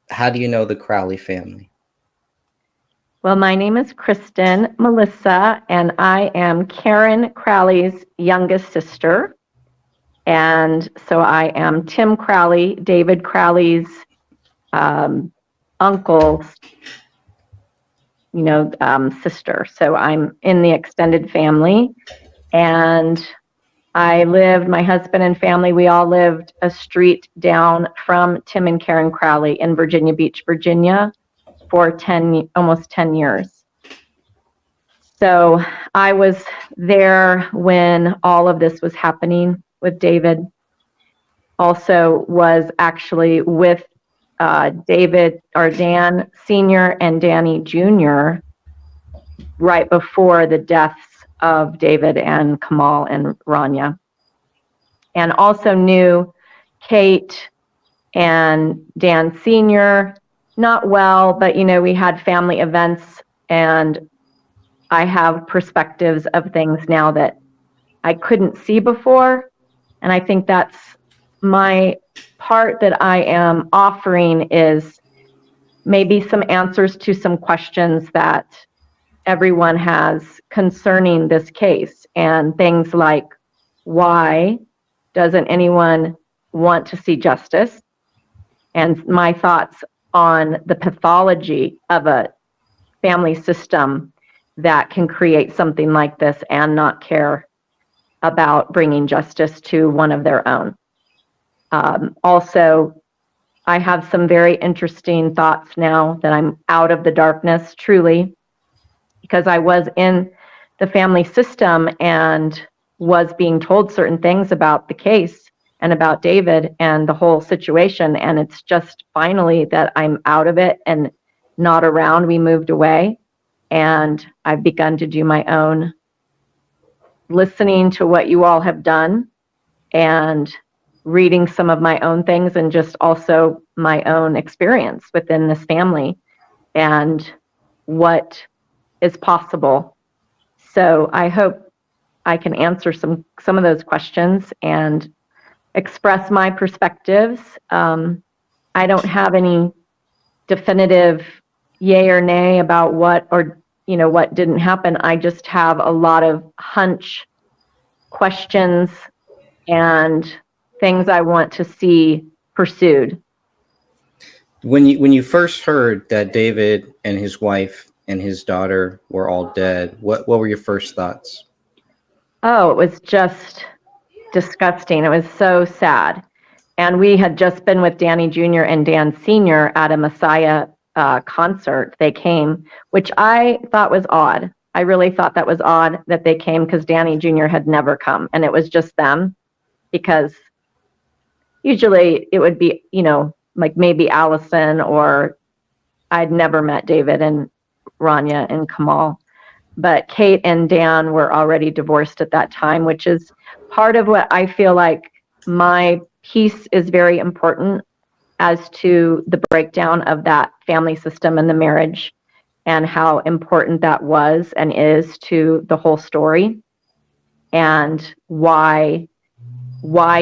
How do you know the Crowley family? Well, my name is Kristin Melissa, and I am Karen Crowley's youngest sister. And so I am Tim Crowley, David Crowley's uncle's, sister. So I'm in the extended family. And my husband and family, we all lived a street down from Tim and Karen Crowley in Virginia Beach, Virginia for almost 10 years. So I was there when all of this was happening with David. Also was actually with David or Dan Sr. and Danny Jr. right before the deaths of David and Kamal and Rania. And also knew Kate and Dan Sr. not well, but we had family events, and I have perspectives of things now that I couldn't see before. And I think that's my part that I am offering, is maybe some answers to some questions that everyone has concerning this case, and things like, why doesn't anyone want to see justice? And my thoughts on the pathology of a family system that can create something like this and not care about bringing justice to one of their own. Also, I have some very interesting thoughts now that I'm out of the darkness, truly, because I was in the family system and was being told certain things about the case and about David and the whole situation. And it's just finally that I'm out of it and not around. We moved away, and I've begun to do my own listening to what you all have done and reading some of my own things, and just also my own experience within this family and what is possible. So I hope I can answer some of those questions and express my perspectives. I don't have any definitive yay or nay about what didn't happen. I just have a lot of hunch questions and things I want to see pursued. When you first heard that David and his wife and his daughter were all dead, what were your first thoughts? Oh, it was just disgusting. It was so sad. And we had just been with Danny Jr. and Dan Sr. at a Messiah concert. They came, which I thought was odd. I really thought that was odd that they came, because Danny Jr. had never come, and it was just them, because usually it would be, like maybe Allison, or I'd never met David and Rania and Kamal. But Kate and Dan were already divorced at that time, which is part of what I feel like my piece is very important as to the breakdown of that family system and the marriage, and how important that was and is to the whole story, and why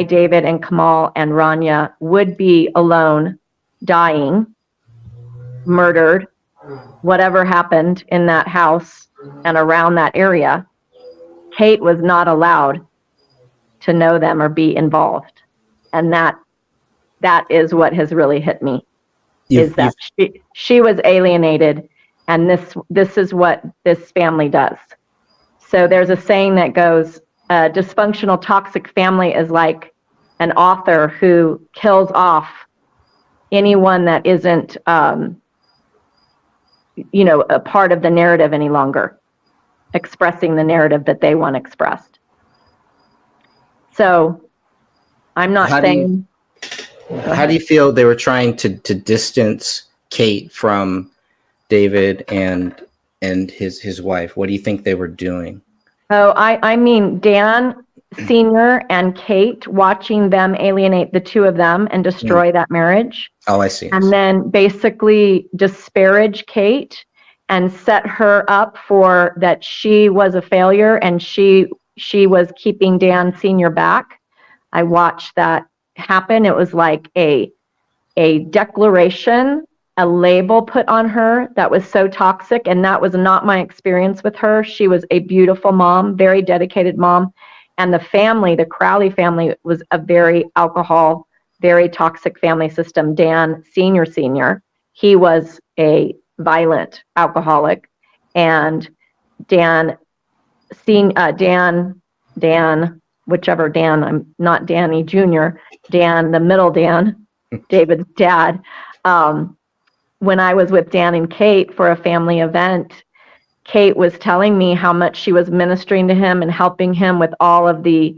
David and Kamal and Rania would be alone, dying, murdered, whatever happened in that house and around that area. Kate was not allowed to know them or be involved. And that is what has really hit me, is that she was alienated, and this is what this family does. So there's a saying that goes, a dysfunctional toxic family is like an author who kills off anyone that isn't a part of the narrative any longer, expressing the narrative that they want expressed. So I'm not saying. How do you feel they were trying to distance Kate from David and his wife? What do you think they were doing? Oh, I mean, Dan Sr. and Kate, watching them alienate the two of them and destroy that marriage. Oh, I see. And then basically disparage Kate and set her up for that she was a failure, and she was keeping Dan Sr. back. I watched that happen. It was like a declaration a label put on her that was so toxic, and that was not my experience with her. She was a beautiful mom, very dedicated mom, and the family, the Crowley family, was a very very toxic family system. Dan Senior, he was a violent alcoholic, and Dan, whichever Dan, I'm not Danny Jr., Dan, the middle Dan, David's dad. When I was with Dan and Kate for a family event, Kate was telling me how much she was ministering to him and helping him with all of the,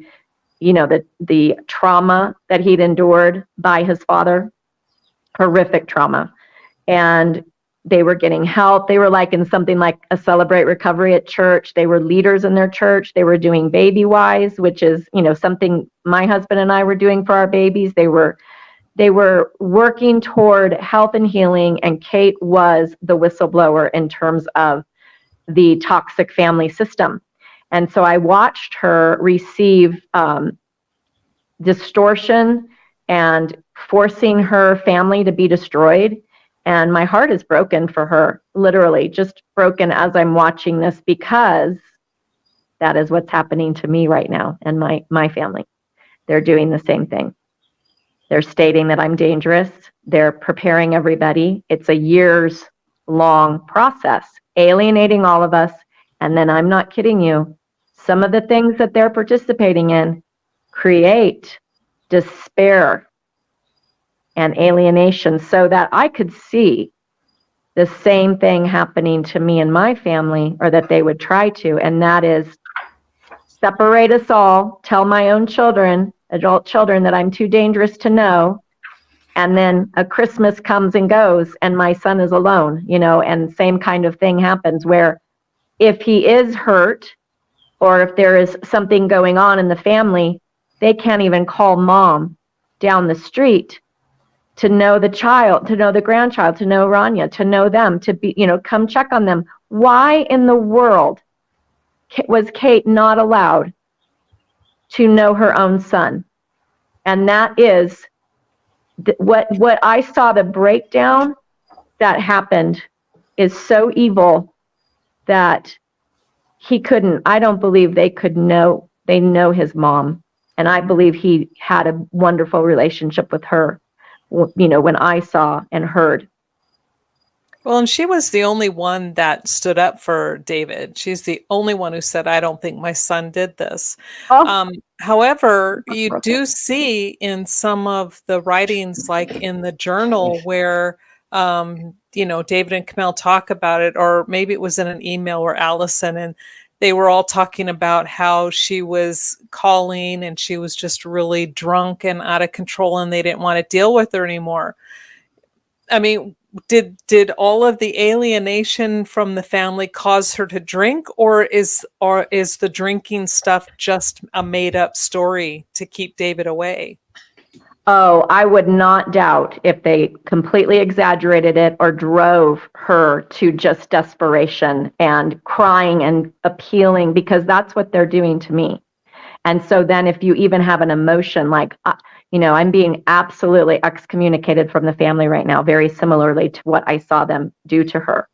the trauma that he'd endured by his father, horrific trauma. And they were getting help. They were like in something like a Celebrate Recovery at church. They were leaders in their church. They were doing Baby Wise, which is, something my husband and I were doing for our babies. They were working toward health and healing, and Kate was the whistleblower in terms of the toxic family system. And so I watched her receive distortion and forcing her family to be destroyed. And my heart is broken for her, literally just broken as I'm watching this, because that is what's happening to me right now and my family. They're doing the same thing. They're stating that I'm dangerous. They're preparing everybody. It's a years-long process, alienating all of us. And then, I'm not kidding you, some of the things that they're participating in create despair and alienation, so that I could see the same thing happening to me and my family, or that they would try to, and that is separate us all, tell my own children, adult children, that I'm too dangerous to know, and then a Christmas comes and goes and my son is alone, and same kind of thing happens, where if he is hurt or if there is something going on in the family, they can't even call mom down the street to know the child, to know the grandchild, to know Rania, to know them, to be, come check on them. Why in the world was Kate not allowed to know her own son? And that is what I saw, the breakdown that happened is so evil that he couldn't, I don't believe they know his mom. And I believe he had a wonderful relationship with her, when I saw and heard. Well, and she was the only one that stood up for David. She's the only one who said, I don't think my son did this. However, you do see in some of the writings, like in the journal, where, David and Camille talk about it, or maybe it was in an email where Allison, and they were all talking about how she was calling and she was just really drunk and out of control, and they didn't want to deal with her anymore. I mean, did all of the alienation from the family cause her to drink, or is the drinking stuff just a made up story to keep David away? Oh, I would not doubt if they completely exaggerated it or drove her to just desperation and crying and appealing, because that's what they're doing to me. And so then if you even have an emotion like, I'm being absolutely excommunicated from the family right now, very similarly to what I saw them do to her.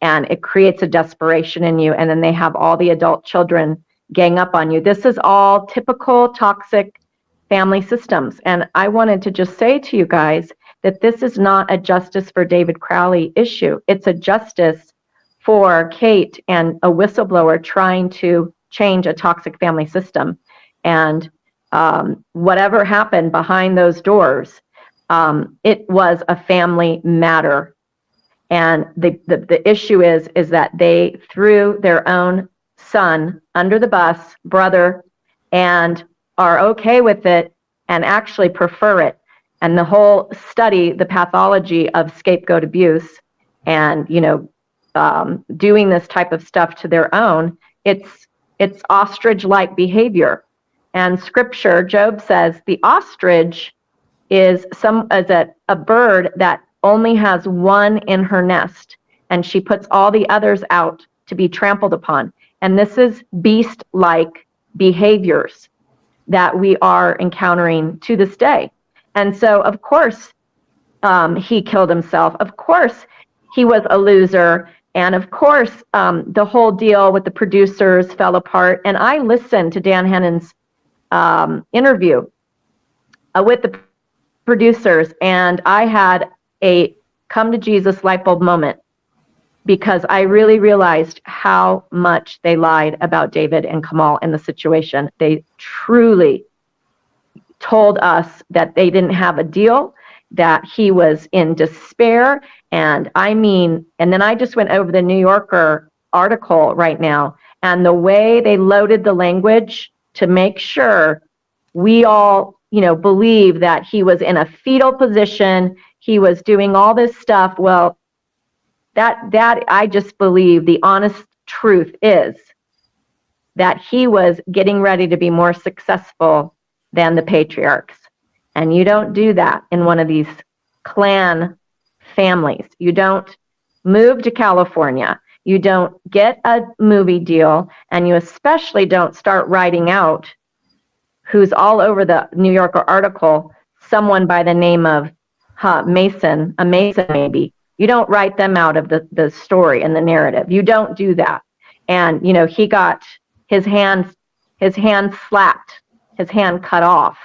And it creates a desperation in you. And then they have all the adult children gang up on you. This is all typical toxic family systems. And I wanted to just say to you guys that this is not a justice for David Crowley issue. It's a justice for Kate and a whistleblower trying to change a toxic family system. And whatever happened behind those doors, it was a family matter. And the issue is that they threw their own son under the bus, brother, and are okay with it and actually prefer it. And the whole study, the pathology of scapegoat abuse and, doing this type of stuff to their own, it's ostrich-like behavior. And scripture, Job says, the ostrich is a bird that only has one in her nest, and she puts all the others out to be trampled upon. And this is beast-like behaviors that we are encountering to this day. And so, of course, he killed himself. Of course, he was a loser. And of course, the whole deal with the producers fell apart. And I listened to Dan Hennon's interview with the producers, and I had a come to Jesus light bulb moment, because I really realized how much they lied about David and Kamal in the situation. They truly told us that they didn't have a deal, that he was in despair. And then I just went over the New Yorker article right now, and the way they loaded the language to make sure we all, believe that he was in a fetal position, he was doing all this stuff. Well, that I just believe the honest truth is that he was getting ready to be more successful than the patriarchs. And you don't do that in one of these clan families. You don't move to California. You don't get a movie deal, and you especially don't start writing out, who's all over the New Yorker article, someone by the name of Mason, a Mason maybe. You don't write them out of the story and the narrative. You don't do that. And, he got his hand slapped, his hand cut off.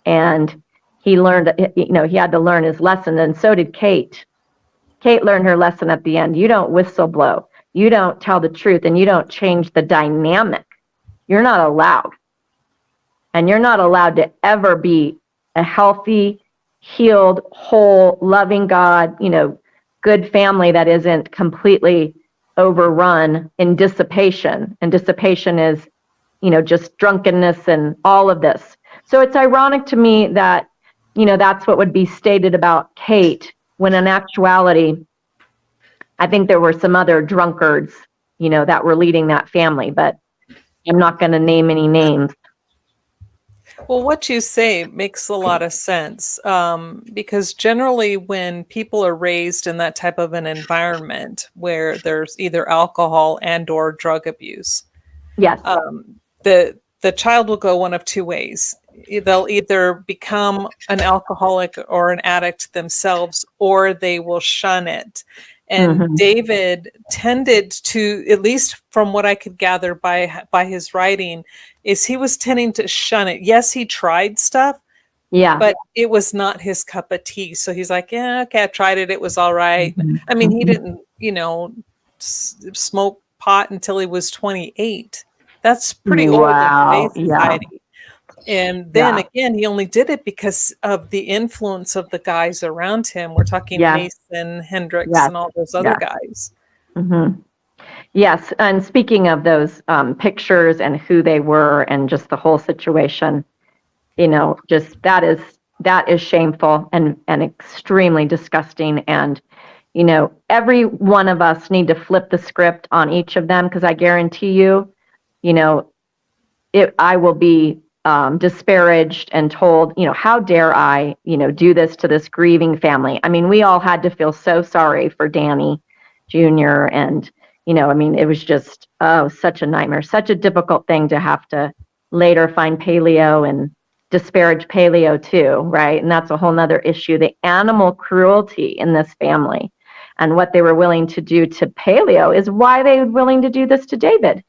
And he learned, he had to learn his lesson. And so did Kate. Kate learned her lesson at the end. You don't whistle blow. You don't tell the truth, and you don't change the dynamic. You're not allowed. And you're not allowed to ever be a healthy, healed, whole, loving God, good family that isn't completely overrun in dissipation. And dissipation is, just drunkenness and all of this. So it's ironic to me that, that's what would be stated about Kate, when in actuality, I think there were some other drunkards, that were leading that family, but I'm not going to name any names. Well, what you say makes a lot of sense, because generally when people are raised in that type of an environment where there's either alcohol and or drug abuse, yes, the child will go one of two ways. They'll either become an alcoholic or an addict themselves, or they will shun it. And David tended to, at least from what I could gather by his writing, is he was tending to shun it. Yes, he tried stuff, but it was not his cup of tea. So he's like, yeah, okay, I tried it. It was all right. I mean, he didn't, smoke pot until he was 28. That's pretty old in today's society. And then again, he only did it because of the influence of the guys around him. We're talking Mason, Hendricks, and all those other guys. Yes. And speaking of those pictures and who they were and just the whole situation, just that is shameful and extremely disgusting. And, every one of us need to flip the script on each of them, because I guarantee you, I will be disparaged and told, how dare I, do this to this grieving family. I mean, we all had to feel so sorry for Danny Jr. And, it was just, such a nightmare, such a difficult thing to have to later find Paleo and disparage Paleo too, right? And that's a whole nother issue, the animal cruelty in this family and what they were willing to do to Paleo is why they were willing to do this to David.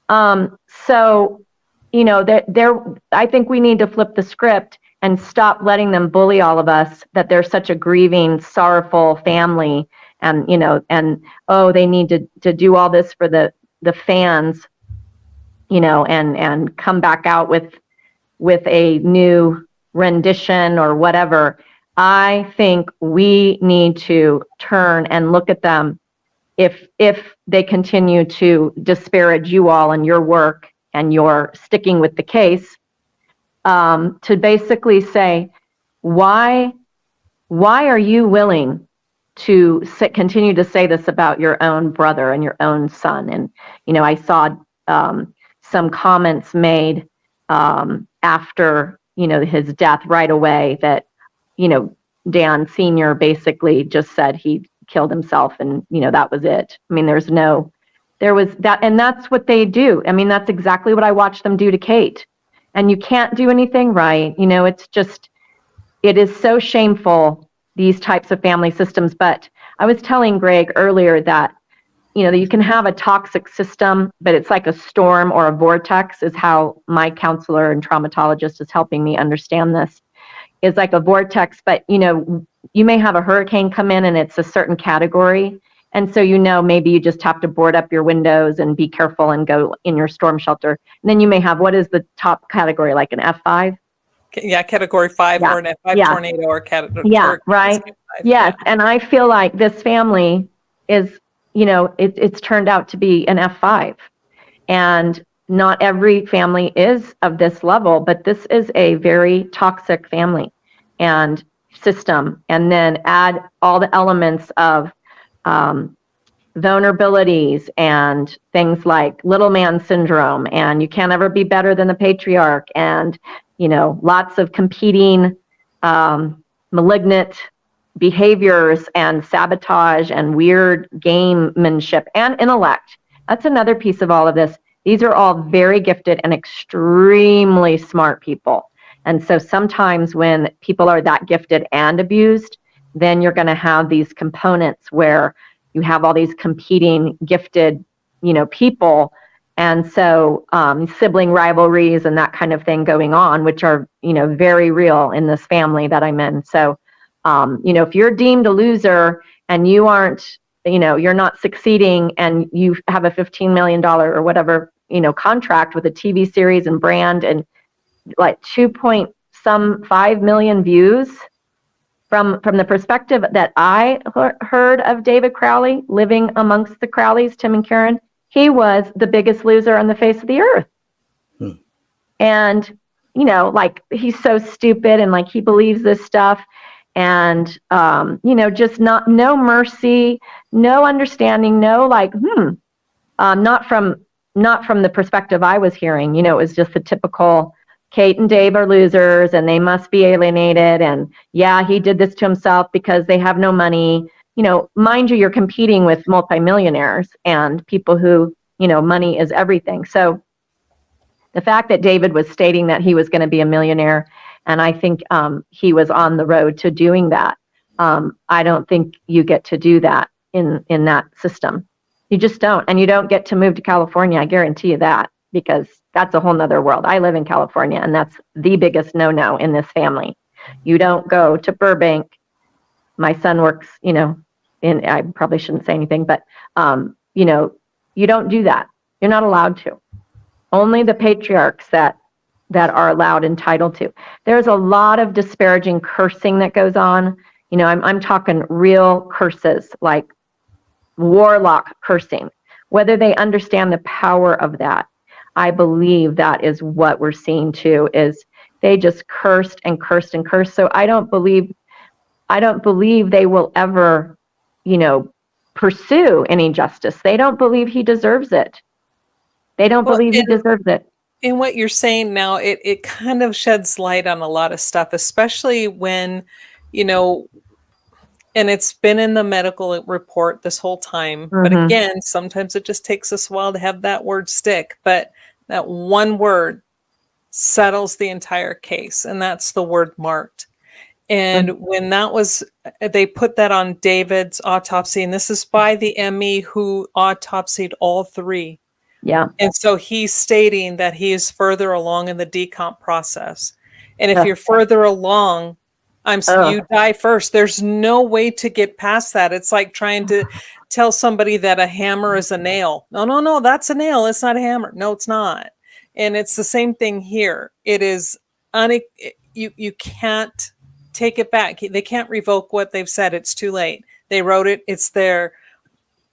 So, I think we need to flip the script and stop letting them bully all of us, that they're such a grieving, sorrowful family. And, they need to do all this for the fans, and come back out with a new rendition or whatever. I think we need to turn and look at them if they continue to disparage you all and your work and you're sticking with the case, to basically say, why are you willing to continue to say this about your own brother and your own son? And, I saw some comments made after, his death right away that, Dan Sr. basically just said he killed himself and, that was it. I mean, there was that, and that's what they do. I mean, that's exactly what I watched them do to Kate. And you can't do anything right. It is so shameful these types of family systems. But I was telling Greg earlier that, you can have a toxic system, but it's like a storm or a vortex, is how my counselor and traumatologist is helping me understand this. Is like a vortex, but you may have a hurricane come in and it's a certain category. And so, maybe you just have to board up your windows and be careful and go in your storm shelter. And then you may have, what is the top category, like an F5? Yeah, category 5 or an F5 tornado or category. Yeah, right. Yes. Yeah. And I feel like this family is, it's turned out to be an F5. And not every family is of this level, but this is a very toxic family and system. And then add all the elements of vulnerabilities and things like little man syndrome, and you can't ever be better than the patriarch, and lots of competing malignant behaviors and sabotage and weird gamemanship and intellect. That's another piece of all of this. These are all very gifted and extremely smart people. And so sometimes when people are that gifted and abused, then you're going to have these components where you have all these competing gifted, people. And so sibling rivalries and that kind of thing going on, which are, very real in this family that I'm in. So, if you're deemed a loser and you aren't, you're not succeeding, and you have a $15 million or whatever, contract with a TV series and brand and like 2.5 million views, from the perspective that I heard of David Crowley living amongst the Crowleys, Tim and Karen, he was the biggest loser on the face of the earth. And, like, he's so stupid, and like he believes this stuff, and, just no mercy, no understanding, no like, not from the perspective I was hearing. It was just the typical, Kate and Dave are losers and they must be alienated. And yeah, he did this to himself because they have no money. Mind you, you're competing with multimillionaires and people who, money is everything. So the fact that David was stating that he was going to be a millionaire, and I think he was on the road to doing that. I don't think you get to do that in that system. You just don't. And you don't get to move to California. I guarantee you that, because that's a whole nother world. I live in California, and that's the biggest no-no in this family. You don't go to Burbank. My son works, I probably shouldn't say anything, but, you don't do that. You're not allowed to. Only the patriarchs that are allowed, entitled to. There's a lot of disparaging cursing that goes on. I'm talking real curses, like warlock cursing. Whether they understand the power of that, I believe that is what we're seeing too, is they just cursed and cursed and cursed. So I don't believe they will ever, pursue any justice. They don't believe he deserves it. They don't believe he deserves it. In what you're saying now, it kind of sheds light on a lot of stuff, especially when, and it's been in the medical report this whole time. Mm-hmm. But again, sometimes it just takes us a while to have that word stick. But that one word settles the entire case, and that's the word marked. And mm-hmm. when they put that on David's autopsy, and this is by the ME who autopsied all three. Yeah. And so he's stating that he is further along in the decomp process. And if you're further along, you die first. There's no way to get past that. It's like trying to tell somebody that a hammer is a nail. No, that's a nail. It's not a hammer. No, it's not. And it's the same thing here. It is, you can't take it back. They can't revoke what they've said. It's too late. They wrote it. It's there.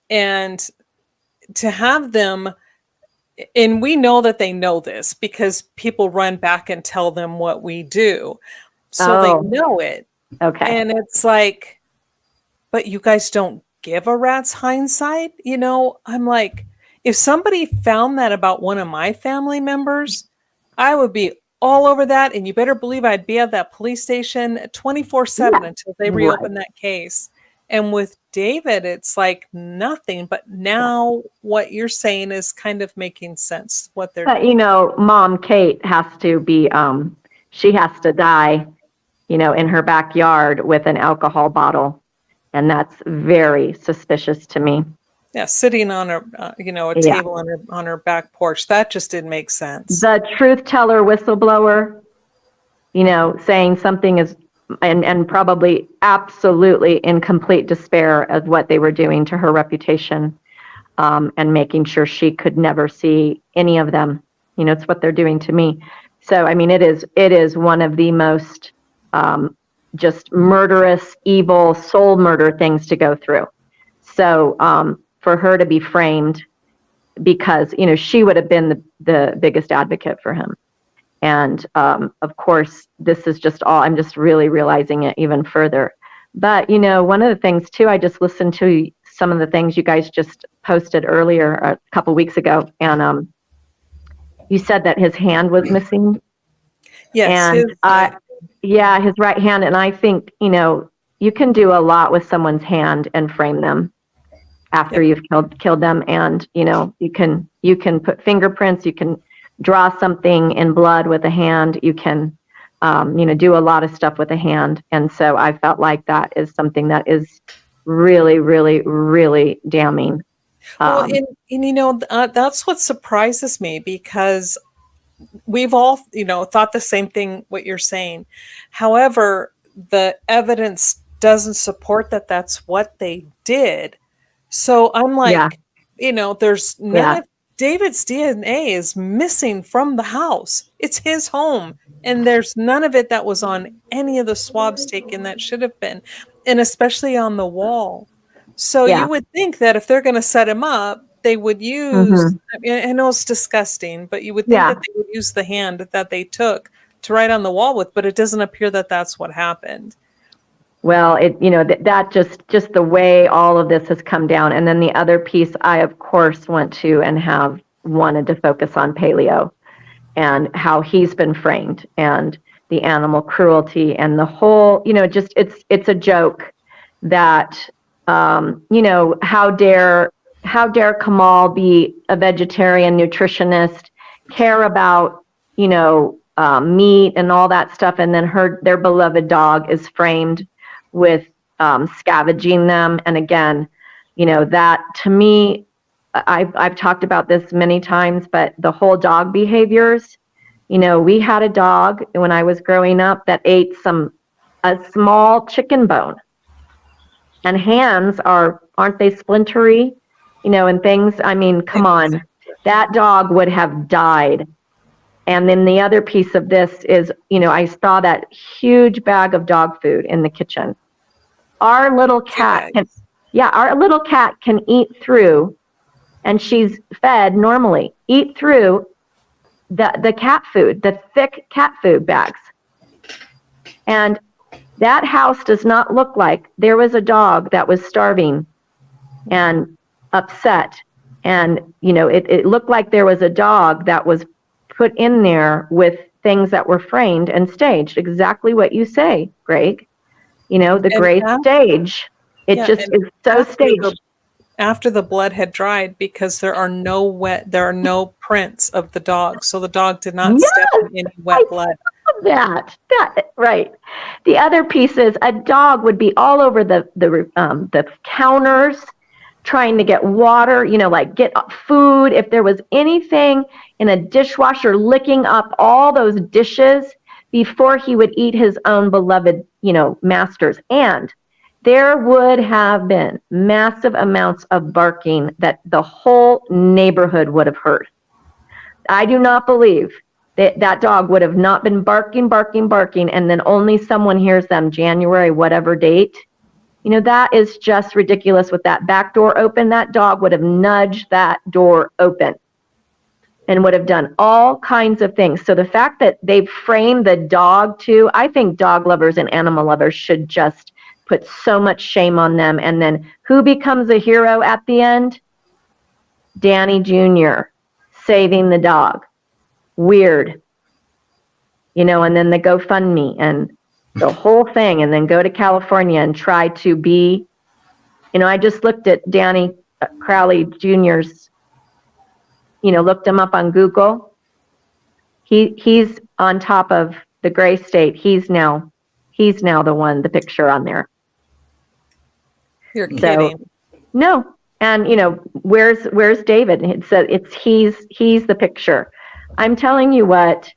And to have them, and we know that they know this because people run back and tell them what we do. So they know it. Okay. And it's like, but you guys don't give a rat's hindsight? I'm like, if somebody found that about one of my family members, I would be all over that. And you better believe I'd be at that police station 24/7 until they reopen that case. And with David, it's like nothing. But now what you're saying is kind of making sense. But Mom Kate has to be, she has to die in her backyard with an alcohol bottle. And that's very suspicious to me. Yeah, sitting on a table on her back porch. That just didn't make sense. The truth teller whistleblower, saying something is, and probably absolutely in complete despair of what they were doing to her reputation, and making sure she could never see any of them. It's what they're doing to me. So, I mean, it is one of the most just murderous, evil, soul murder things to go through. So, for her to be framed because, she would have been the biggest advocate for him. And, of course, this is just all, I'm just really realizing it even further. But, one of the things too, I just listened to some of the things you guys just posted earlier, a couple weeks ago. And, you said that his hand was missing. Yes. And his right hand. And I think, you can do a lot with someone's hand and frame them after you've killed them. And, you can put fingerprints, you can draw something in blood with a hand, you can, do a lot of stuff with a hand. And so I felt like that is something that is really, really, really damning. Well, that's what surprises me, because we've all, thought the same thing, what you're saying. However, the evidence doesn't support that that's what they did. So I'm like, there's none of David's DNA is missing from the house. It's his home. And there's none of it that was on any of the swabs taken that should have been, and especially on the wall. So you would think that if they're going to set him up, they would use, I know it's disgusting, but you would think that they would use the hand that they took to write on the wall with, but it doesn't appear that that's what happened. Well, that just the way all of this has come down. And then the other piece, I, of course, went to and have wanted to focus on Paleo and how he's been framed and the animal cruelty and the whole, just it's a joke that, how dare Kamal be a vegetarian nutritionist, care about, meat and all that stuff. And then their beloved dog is framed with scavenging them. And again, that to me, I've talked about this many times, but the whole dog behaviors, we had a dog when I was growing up that ate a small chicken bone, and hands aren't they splintery, and things. I mean, come on, that dog would have died. And then the other piece of this is, I saw that huge bag of dog food in the kitchen. Our little cat can eat through, and she's fed normally, eat through the cat food, the thick cat food bags. And that house does not look like there was a dog that was starving and upset. And, it looked like there was a dog that was put in there with things that were framed and staged. Exactly what you say, Greg. The gray stage. It just is so staged. After the blood had dried, because there are no prints of the dog. So the dog did not step in any wet blood. That right. The other piece is a dog would be all over the counters trying to get water, like get food. If there was anything in a dishwasher, licking up all those dishes before he would eat his own beloved, masters. And there would have been massive amounts of barking that the whole neighborhood would have heard. I do not believe that dog would have not been barking, and then only someone hears them January, whatever date. That is just ridiculous. With that back door open, that dog would have nudged that door open and would have done all kinds of things. So the fact that they've framed the dog too, I think dog lovers and animal lovers should just put so much shame on them. And then who becomes a hero at the end? Danny Jr. saving the dog. Weird. And then the GoFundMe and the whole thing, and then go to California and try to be, I just looked at Danny Crowley Jr.'s, looked him up on Google. He's on top of the gray state. He's He's now the picture on there. You're kidding. No. And where's David? He's the picture. I'm telling you what,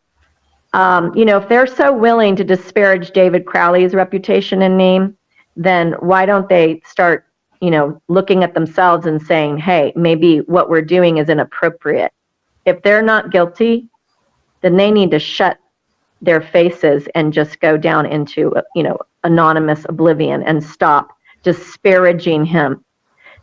if they're so willing to disparage David Crowley's reputation and name, then why don't they start, looking at themselves and saying, hey, maybe what we're doing is inappropriate. If they're not guilty, then they need to shut their faces and just go down into, anonymous oblivion and stop disparaging him.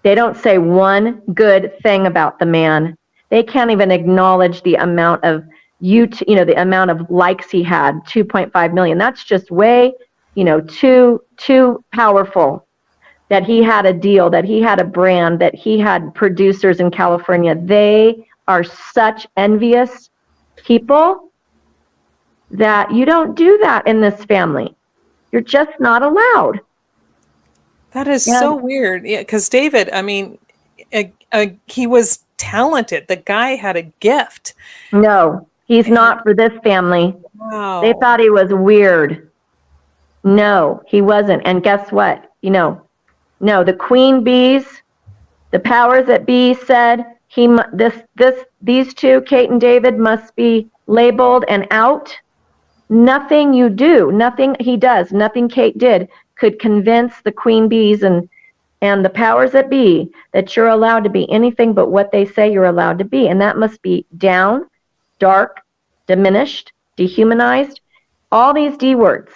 They don't say one good thing about the man. They can't even acknowledge the amount of the amount of likes he had, 2.5 million. That's just way, too powerful. That he had a deal, that he had a brand, that he had producers in California. They are such envious people that you don't do that in this family. You're just not allowed. That is so weird. Yeah, because David, I mean, he was talented. The guy had a gift. No, he's not for this family. Wow. They thought he was weird. No, he wasn't. And guess what? No, the queen bees, the powers that be said these two, Kate and David, must be labeled and out. Nothing you do, nothing he does, nothing Kate did could convince the queen bees and the powers that be that you're allowed to be anything but what they say you're allowed to be. And that must be down, dark, diminished, dehumanized, all these D words,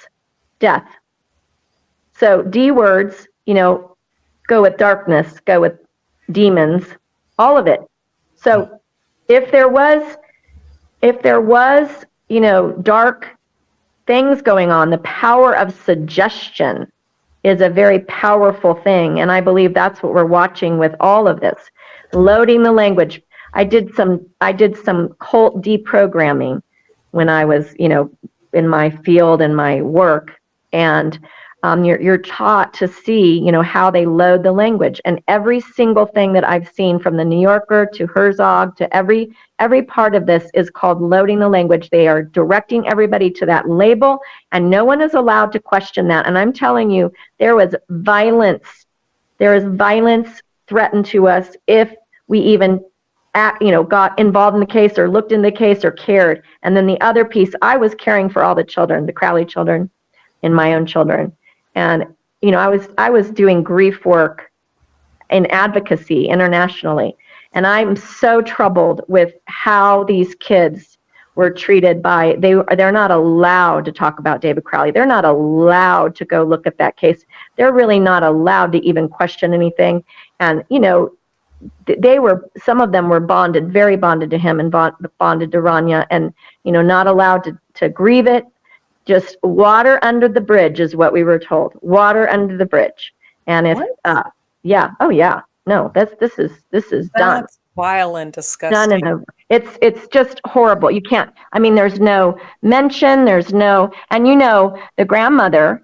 death. So D words, go with darkness, go with demons, all of it. So if there was, dark things going on, the power of suggestion is a very powerful thing. And I believe that's what we're watching with all of this. Loading the language. I did some cult deprogramming when I was, in my field and my work. And you're taught to see, how they load the language. And every single thing that I've seen, from the New Yorker to Herzog to every part of this, is called loading the language. They are directing everybody to that label, and no one is allowed to question that. And I'm telling you, there is violence threatened to us if we even got involved in the case or looked in the case or cared. And then the other piece, I was caring for all the children, the Crowley children, and my own children. And, I was doing grief work in advocacy internationally. And I'm so troubled with how these kids were treated they're not allowed to talk about David Crowley. They're not allowed to go look at that case. They're really not allowed to even question anything. And, some of them were very bonded to him and bonded to Rania, and, not allowed to grieve it. Just water under the bridge is what we were told. Water under the bridge. And if, no, this is done. That's vile and disgusting. Done and over. It's just horrible. You can't, there's no mention, and the grandmother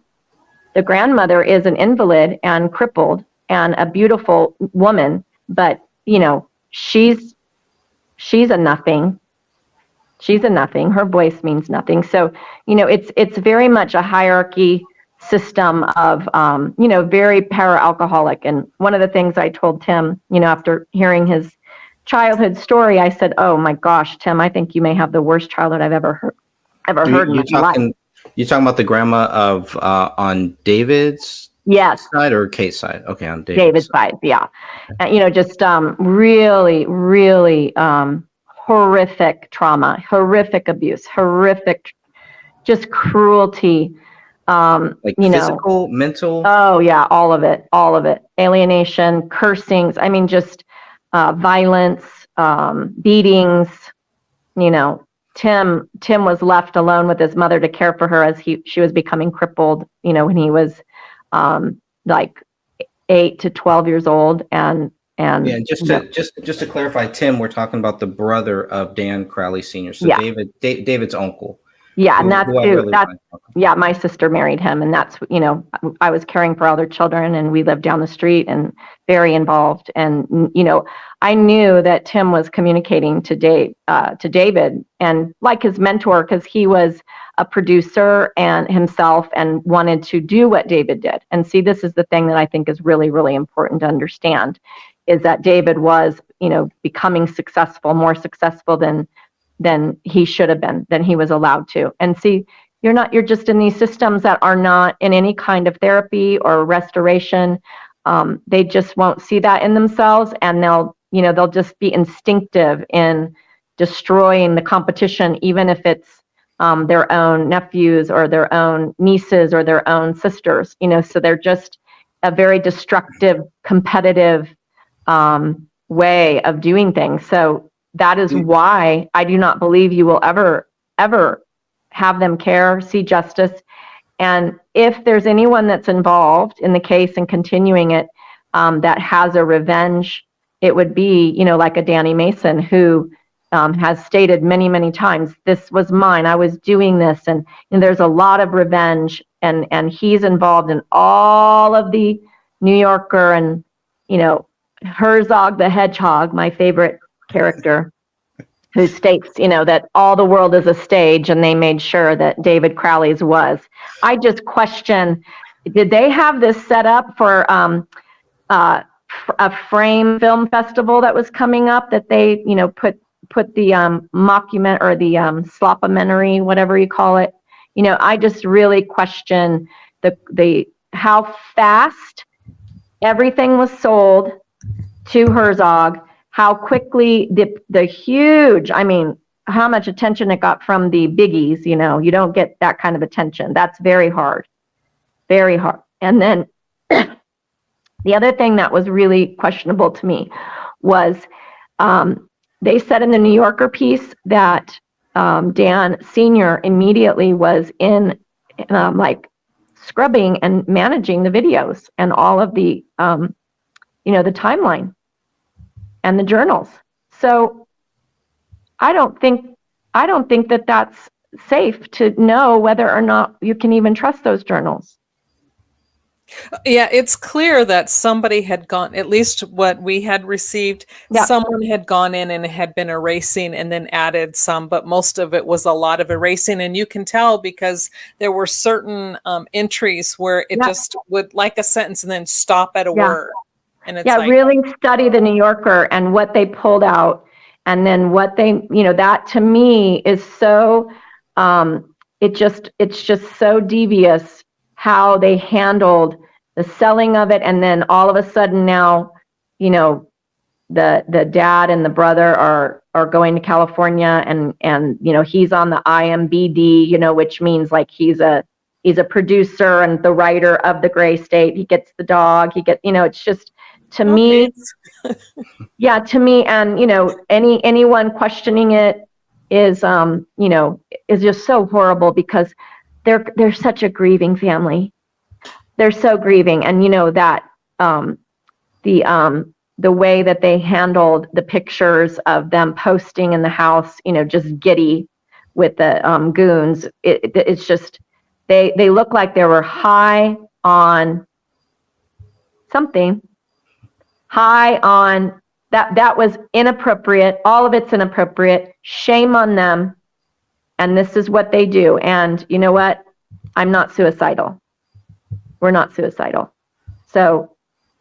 is an invalid and crippled and a beautiful woman, but, she's a nothing. She's a nothing. Her voice means nothing. So, it's very much a hierarchy system of, very para-alcoholic. And one of the things I told Tim, after hearing his childhood story, I said, oh my gosh, Tim, I think you may have the worst childhood I've ever heard in my life. You're talking about the grandma of on David's side or Kate's side? Okay, on David's side, yeah. And, just really, really horrific trauma, horrific abuse, horrific, just cruelty. Physical, mental. Oh yeah, all of it. Alienation, cursings. Just violence, beatings. Tim was left alone with his mother to care for her as she was becoming crippled. When he was like 8 to 12 years old, and just to clarify, Tim, we're talking about the brother of Dan Crowley Sr. So yeah. David's uncle. Yeah, and that's who I who, really that's, like. yeah, my sister married him, and that's, I was caring for all their children, and we lived down the street and very involved. And, I knew that Tim was communicating to David, and like his mentor, because he was a producer and himself and wanted to do what David did. And see, this is the thing that I think is really, really important to understand, is that David was, becoming successful, more successful than he should have been, than he was allowed to. And see, you're just in these systems that are not in any kind of therapy or restoration. They just won't see that in themselves, and they'll just be instinctive in destroying the competition, even if it's their own nephews or their own nieces or their own sisters, so they're just a very destructive, competitive way of doing things. So that is why I do not believe you will ever have them care, see justice. And if there's anyone that's involved in the case and continuing it, that has a revenge, it would be, like a Danny Mason, who has stated many, many times, this was mine, I was doing this. And there's a lot of revenge, and he's involved in all of the New Yorker and, Herzog the Hedgehog, my favorite character, who states, that all the world is a stage, and they made sure that David Crowley's was. I just question, did they have this set up for a Frame Film Festival that was coming up, that they, put the mockument or the slopomentary, whatever you call it? I just really question the how fast everything was sold to Herzog, how quickly the huge, how much attention it got from the biggies. You don't get that kind of attention. That's very hard, very hard. And then the other thing that was really questionable to me was, they said in the New Yorker piece that Dan Sr. immediately was in scrubbing and managing the videos and all of the, the timeline and the journals. So I don't think that that's safe to know whether or not you can even trust those journals. Yeah, it's clear that somebody had gone, at least what we had received, someone had gone in and had been erasing and then added some, but most of it was a lot of erasing. And you can tell because there were certain entries where it just would, like a sentence, and then stop at a word. And it's really study the New Yorker and what they pulled out, and then what they, that to me is so, it's just so devious how they handled the selling of it. And then all of a sudden now, the dad and the brother are going to California, and he's on the IMBD, which means like he's a producer and the writer of The Gray State. He gets the dog, it's just, to me, to me, and anyone questioning it is is just so horrible, because they're such a grieving family. They're so grieving, and that the way that they handled the pictures of them posting in the house, just giddy with the goons. It's just they look like they were high on something. High on that was inappropriate. All of it's inappropriate. Shame on them. And this is what they do. And you know what? I'm not suicidal. We're not suicidal. So,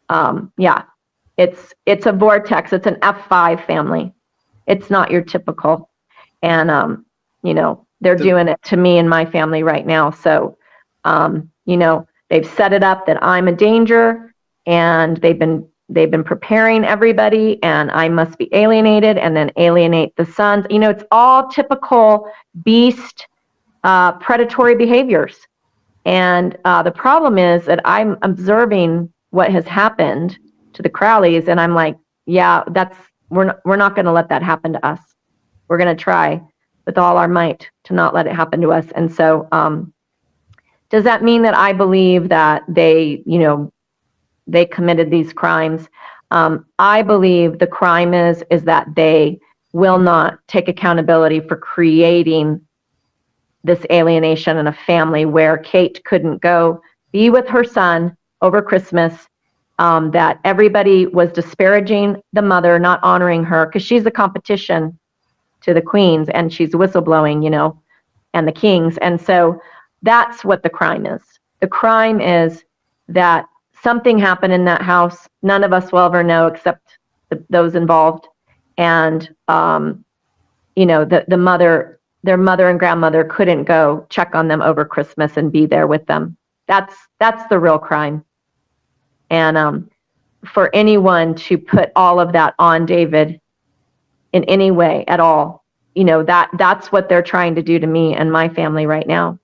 it's a vortex. It's an F5 family. It's not your typical. And, they're doing it to me and my family right now. So, they've set it up that I'm a danger, and they've been preparing everybody, and I must be alienated and then alienate the sons. It's all typical beast, predatory behaviors. And the problem is that I'm observing what has happened to the Crowleys, and I'm like, we're not going to let that happen to us. We're going to try with all our might to not let it happen to us. And so, does that mean that I believe that they committed these crimes? I believe the crime is that they will not take accountability for creating this alienation in a family where Kate couldn't go be with her son over Christmas, that everybody was disparaging the mother, not honoring her, because she's the competition to the queens, and she's whistleblowing, and the kings. And so that's what the crime is. The crime is that something happened in that house. None of us will ever know except those involved. And, the mother, their mother and grandmother couldn't go check on them over Christmas and be there with them. That's the real crime. And for anyone to put all of that on David in any way at all, that's what they're trying to do to me and my family right now.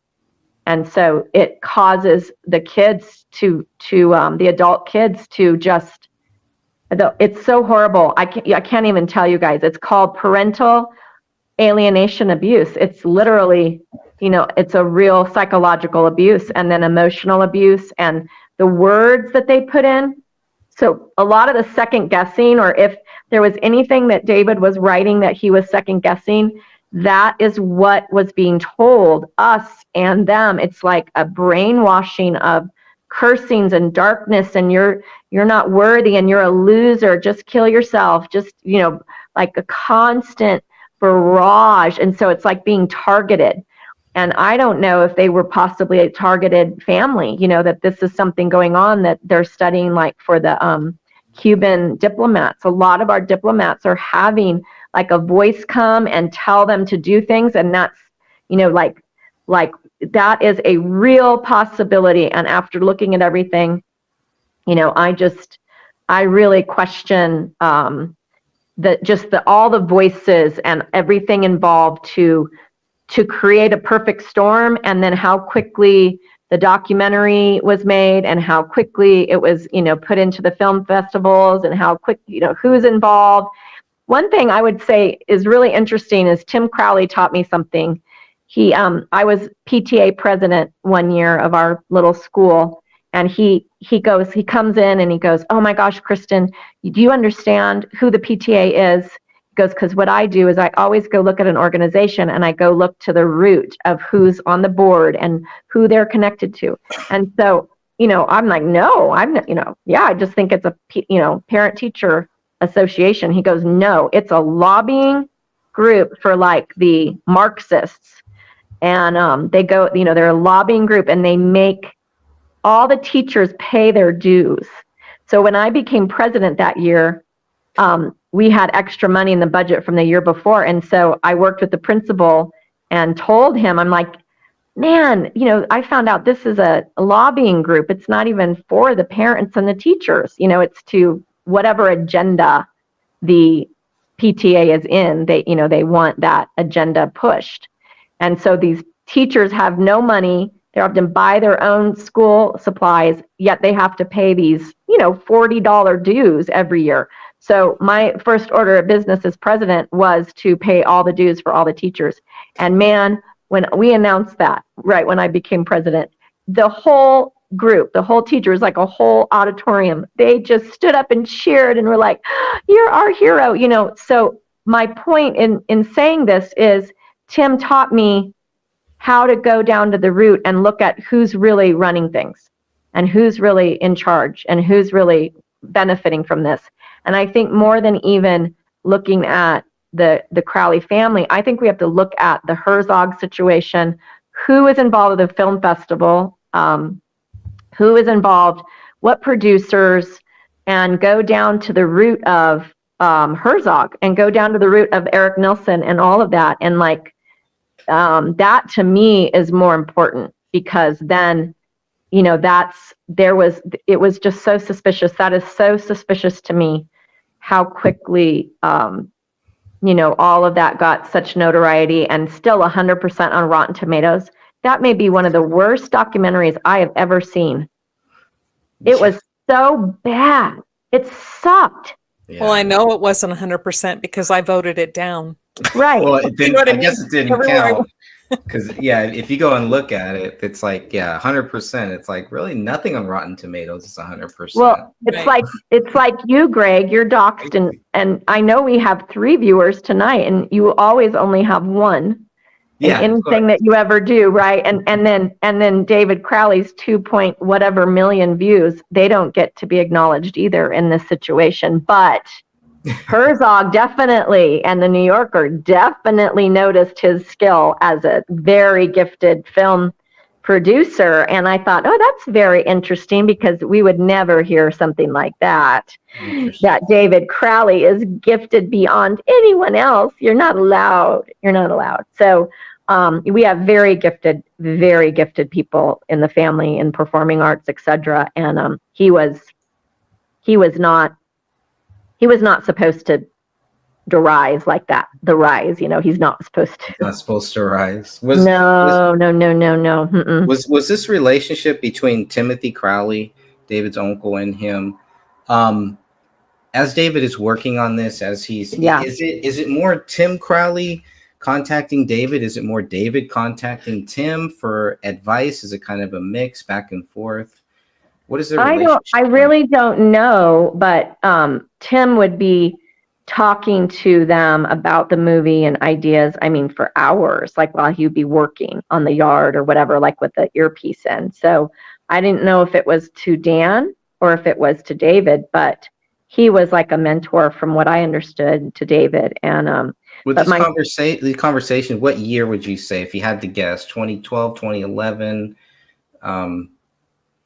And so it causes the kids the adult kids to just, it's so horrible. I can't even tell you guys. It's called parental alienation abuse. It's literally, it's a real psychological abuse, and then emotional abuse, and the words that they put in. So a lot of the second guessing, or if there was anything that David was writing that he was second guessing, that is what was being told us and them. It's like a brainwashing of cursings and darkness, and you're not worthy, and you're a loser, just kill yourself, just, like a constant barrage. And so it's like being targeted. And I don't know if they were possibly a targeted family, that this is something going on that they're studying, like for the Cuban diplomats. A lot of our diplomats are having like a voice come and tell them to do things. And that's, like that is a real possibility. And after looking at everything, I really question all the voices and everything involved to create a perfect storm, and then how quickly the documentary was made, and how quickly it was, put into the film festivals, and how quick, who's involved. One thing I would say is really interesting is Tim Crowley taught me something. I was PTA president one year of our little school, and he comes in and he goes, "Oh my gosh, Kristin, do you understand who the PTA is?" He goes, "Because what I do is I always go look at an organization, and I go look to the root of who's on the board and who they're connected to." And so, I'm like, "No, I'm not, I just think it's a, parent teacher association." He goes, "No, it's a lobbying group for like the Marxists." And they go, they're a lobbying group, and they make all the teachers pay their dues. So when I became president that year, we had extra money in the budget from the year before. And so I worked with the principal and told him, I'm like, "Man, I found out this is a lobbying group. It's not even for the parents and the teachers. It's to whatever agenda the PTA is in. They want that agenda pushed. And so these teachers have no money. They have to buy their own school supplies, yet they have to pay these, $40 dues every year." So my first order of business as president was to pay all the dues for all the teachers. And man, when we announced that, right when I became president, the whole group, the whole teachers, like a whole auditorium, they just stood up and cheered and were like, "You're our hero," So my point in saying this is Tim taught me how to go down to the root and look at who's really running things, and who's really in charge, and who's really benefiting from this. And I think more than even looking at the Crowley family, I think we have to look at the Herzog situation. Who is involved with the film festival? Who is involved? What producers? And go down to the root of Herzog, and go down to the root of Eric Nilsson and all of that. And that to me is more important, because then, it was just so suspicious. That is so suspicious to me, how quickly, all of that got such notoriety, and still 100% on Rotten Tomatoes. That may be one of the worst documentaries I have ever seen. It was so bad. It sucked. Yeah. Well, I know it wasn't 100% because I voted it down. Right. Well, it didn't, I guess it didn't count. Because, if you go and look at it, it's like, 100%. It's like really nothing on Rotten Tomatoes is 100%. Well, it's like you, Greg, you're doxxed, and I know we have 3 viewers tonight, and you always only have 1. Yeah, anything that you ever do, right? And then David Crowley's 2 point whatever million views, they don't get to be acknowledged either in this situation. But Herzog definitely, and the New Yorker definitely noticed his skill as a very gifted film producer. And I thought, oh, that's very interesting, because we would never hear something like that. That David Crowley is gifted beyond anyone else. You're not allowed. You're not allowed. So we have very gifted people in the family in performing arts, etc. And he was not supposed to rise like that. The rise, he's not supposed to. Not supposed to rise. No. Was this relationship between Timothy Crowley, David's uncle, and him? As David is working on this, is it more Tim Crowley contacting David? Is it more David contacting Tim for advice? Is it kind of a mix back and forth? What is the relationship? I really don't know, but Tim would be talking to them about the movie and ideas, for hours, like while he'd be working on the yard or whatever, like with the earpiece in. So I didn't know if it was to Dan or if it was to David, but he was like a mentor, from what I understood, to David. And with the conversation, what year would you say, if you had to guess? 2012, 2011?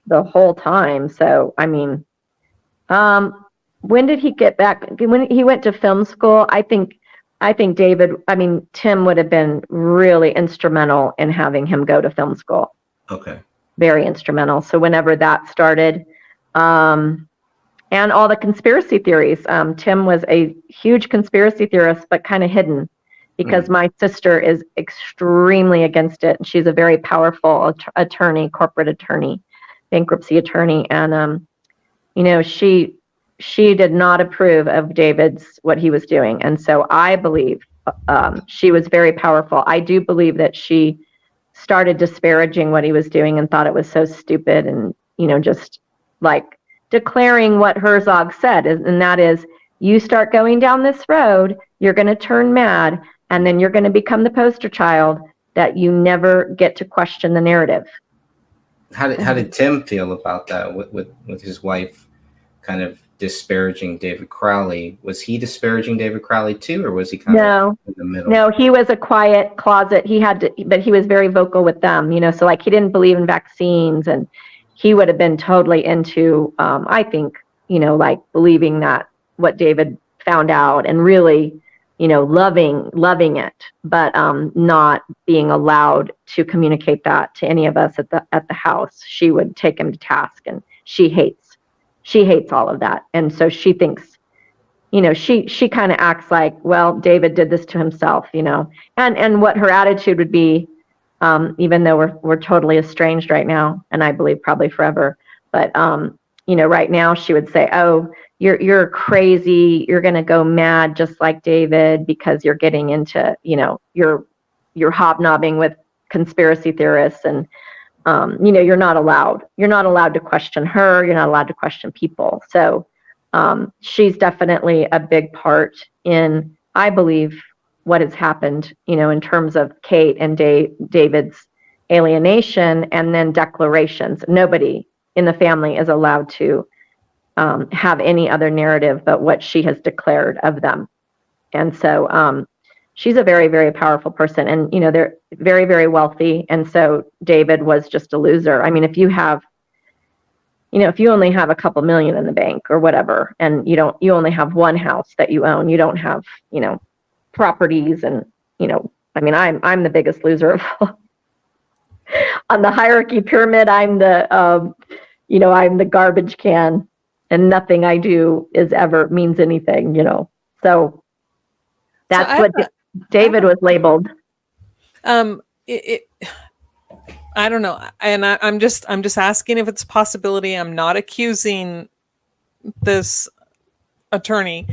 The whole time. So when did he get back? When he went to film school, I think Tim would have been really instrumental in having him go to film school. Okay. Very instrumental. So whenever that started, and all the conspiracy theories, Tim was a huge conspiracy theorist, but kind of hidden, because my sister is extremely against it. She's a very powerful attorney, corporate attorney, bankruptcy attorney. And, she did not approve of what he was doing. And so I believe she was very powerful. I do believe that she started disparaging what he was doing and thought it was so stupid, and, just like declaring what Herzog said, and that is, you start going down this road, you're going to turn mad, and then you're going to become the poster child that you never get to question the narrative. How did Tim feel about that with his wife kind of disparaging David Crowley? Was he disparaging David Crowley too, or was he kind of in the middle? No, he was a quiet closet. But he was very vocal with them, so like he didn't believe in vaccines, and he would have been totally into, I think, like believing that what David found out, and really, loving it, but not being allowed to communicate that to any of us at the house. She would take him to task, and she hates all of that. And so she thinks, she kind of acts like, well, David did this to himself, and what her attitude would be, even though we're totally estranged right now, and I believe probably forever, but right now she would say, oh, you're crazy, you're going to go mad just like David, because you're getting into, you're hobnobbing with conspiracy theorists, and you're not allowed to question her, you're not allowed to question people. So she's definitely a big part in, I believe, what has happened, in terms of Kate and David's alienation, and then declarations. Nobody in the family is allowed to have any other narrative but what she has declared of them. And so she's a very, very powerful person, and, they're very, very wealthy. And so David was just a loser. If you have, if you only have a couple million in the bank or whatever, and you only have one house that you own, you don't have, properties, and I'm the biggest loser of all. On the hierarchy pyramid, I'm the I'm the garbage can, and nothing I do means anything, so that's what David was labeled. I don't know, and I'm just asking if it's a possibility. I'm not accusing this attorney,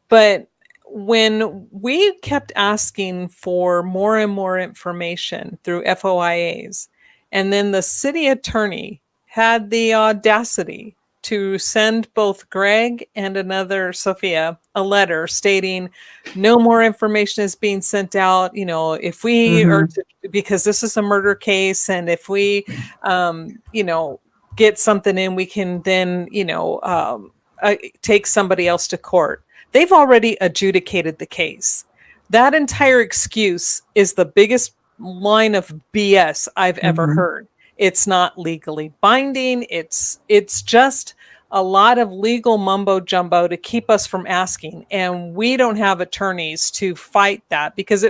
but when we kept asking for more and more information through FOIAs, and then the city attorney had the audacity to send both Greg and another Sophia a letter stating no more information is being sent out. If we are because this is a murder case, and if we, get something in, we can then, take somebody else to court. They've already adjudicated the case. That entire excuse is the biggest line of BS I've ever heard. It's not legally binding. It's just a lot of legal mumbo jumbo to keep us from asking. And we don't have attorneys to fight that, because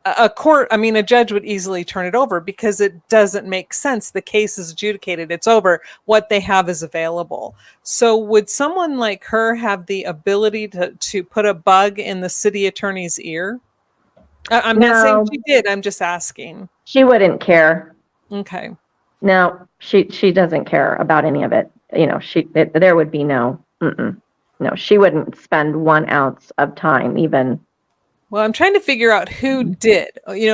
a judge would easily turn it over because it doesn't make sense. The case is adjudicated. It's over. What they have is available. So would someone like her have the ability to put a bug in the city attorney's ear? I'm not saying she did. I'm just asking. She wouldn't care. Okay. No, she doesn't care about any of it. There would be no, she wouldn't spend 1 ounce of time even. Well, I'm trying to figure out who did,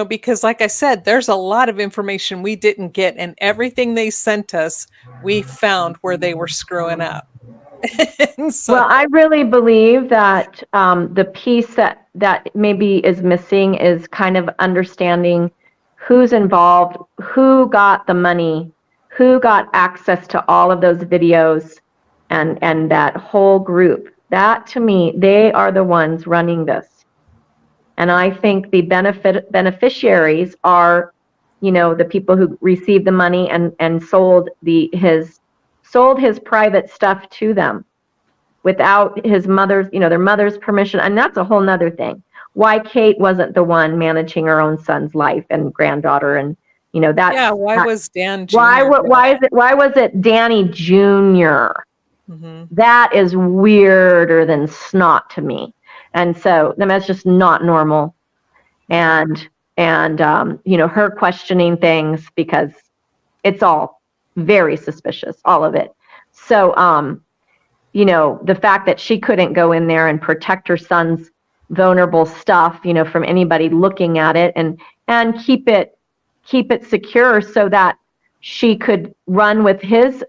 because like I said, there's a lot of information we didn't get, and everything they sent us, we found where they were screwing up. Well, I really believe that the piece that maybe is missing is kind of understanding who's involved, who got the money, who got access to all of those videos, and that whole group. That, to me, they are the ones running this. And I think the beneficiaries are, the people who received the money and sold his private stuff to them without his mother's, their mother's permission. And that's a whole nother thing. Why Kate wasn't the one managing her own son's life and granddaughter, and was Dan Jr.? Why was it Danny Jr.? That is weirder than snot to me. And so that's just not normal. And her questioning things, because it's all very suspicious, all of it. So, the fact that she couldn't go in there and protect her son's vulnerable stuff, from anybody looking at it, and keep it secure so that she could run with his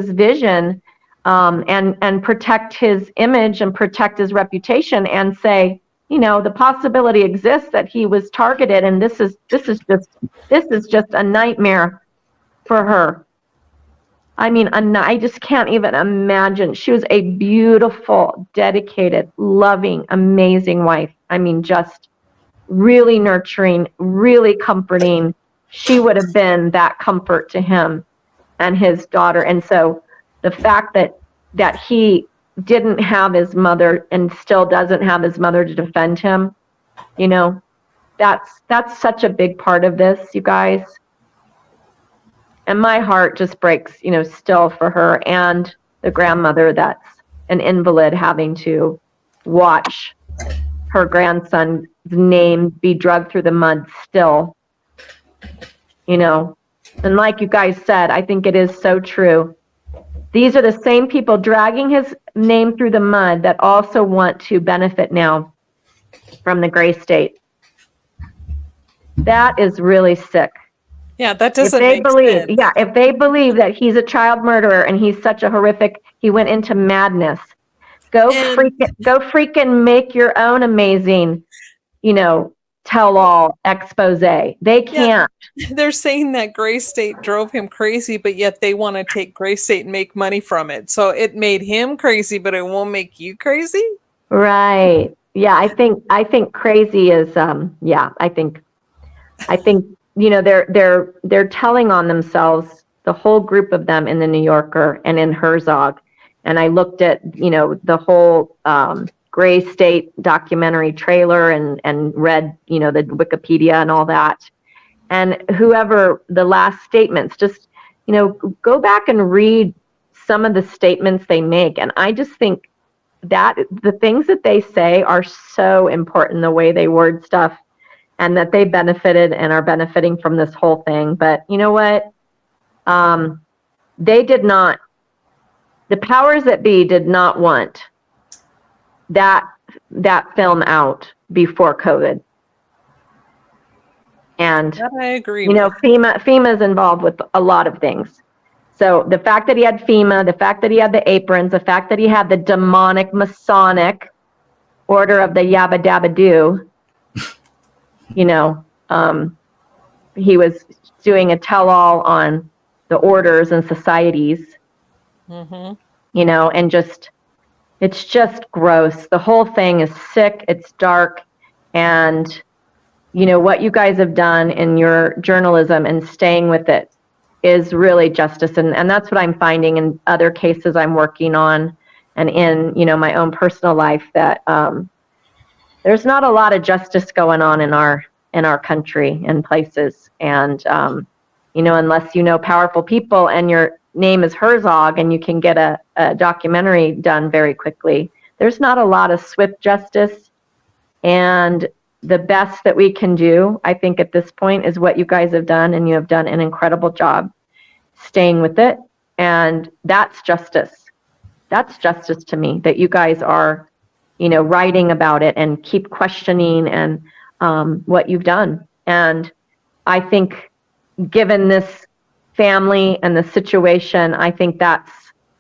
vision, and protect his image and protect his reputation, and say, the possibility exists that he was targeted, and this is just a nightmare for her. I just can't even imagine. She was a beautiful, dedicated, loving, amazing wife. Just really nurturing, really comforting. She would have been that comfort to him and his daughter. And so the fact that he didn't have his mother and still doesn't have his mother to defend him, that's such a big part of this, you guys. And my heart just breaks, still for her and the grandmother that's an invalid, having to watch her grandson's name be dragged through the mud still, And like you guys said, I think it is so true. These are the same people dragging his name through the mud that also want to benefit now from the gray state. That is really sick. Yeah, that doesn't make sense. Yeah, if they believe that he's a child murderer and he's such a horrific, he went into madness. Go freaking make your own amazing, tell-all expose. They can't. Yeah, they're saying that Gray State drove him crazy, but yet they want to take Gray State and make money from it. So it made him crazy, but it won't make you crazy? Right. Yeah, I think crazy is I think they're telling on themselves, the whole group of them in the New Yorker and in Herzog. And I looked at, the whole Gray State documentary trailer and read, the Wikipedia and all that. And whoever the last statements, just, go back and read some of the statements they make. And I just think that the things that they say are so important, the way they word stuff, and that they benefited and are benefiting from this whole thing. But you know what? They did not, the powers that be did not want that film out before COVID. And that I agree. FEMA is involved with a lot of things. So the fact that he had FEMA, the fact that he had the aprons, the fact that he had the demonic Masonic order of the Yabba Dabba Doo, he was doing a tell-all on the orders and societies, and it's just gross. The whole thing is sick. It's dark. And, what you guys have done in your journalism and staying with it is really justice. And that's what I'm finding in other cases I'm working on and in, my own personal life, that there's not a lot of justice going on in our country and places. And, unless powerful people and your name is Herzog and you can get a documentary done very quickly, there's not a lot of swift justice. And the best that we can do, I think at this point, is what you guys have done, and you have done an incredible job staying with it. And that's justice. That's justice to me, that you guys are, writing about it and keep questioning and what you've done. And I think given this family and the situation, I think that's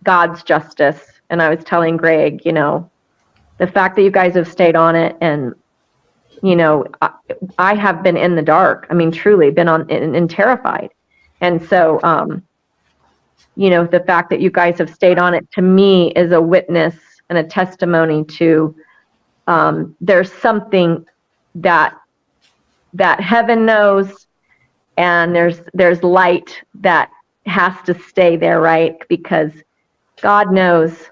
God's justice. And I was telling Greg, the fact that you guys have stayed on it, and I have been in the dark. I mean, truly been and terrified. And so, the fact that you guys have stayed on it, to me, is a witness and a testimony to there's something that heaven knows, and there's light that has to stay there, right? Because God knows,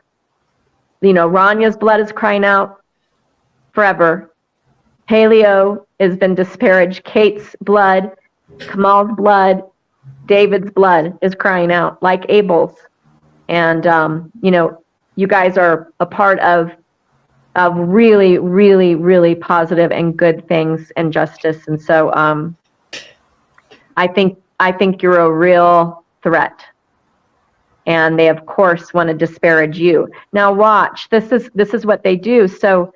Ranya's blood is crying out forever. Paleo has been disparaged. Kate's blood, Kamal's blood, David's blood is crying out like Abel's. And, you guys are a part of really, really, really positive and good things and justice. And so I think you're a real threat. And they, of course, want to disparage you. Now watch, this is what they do. So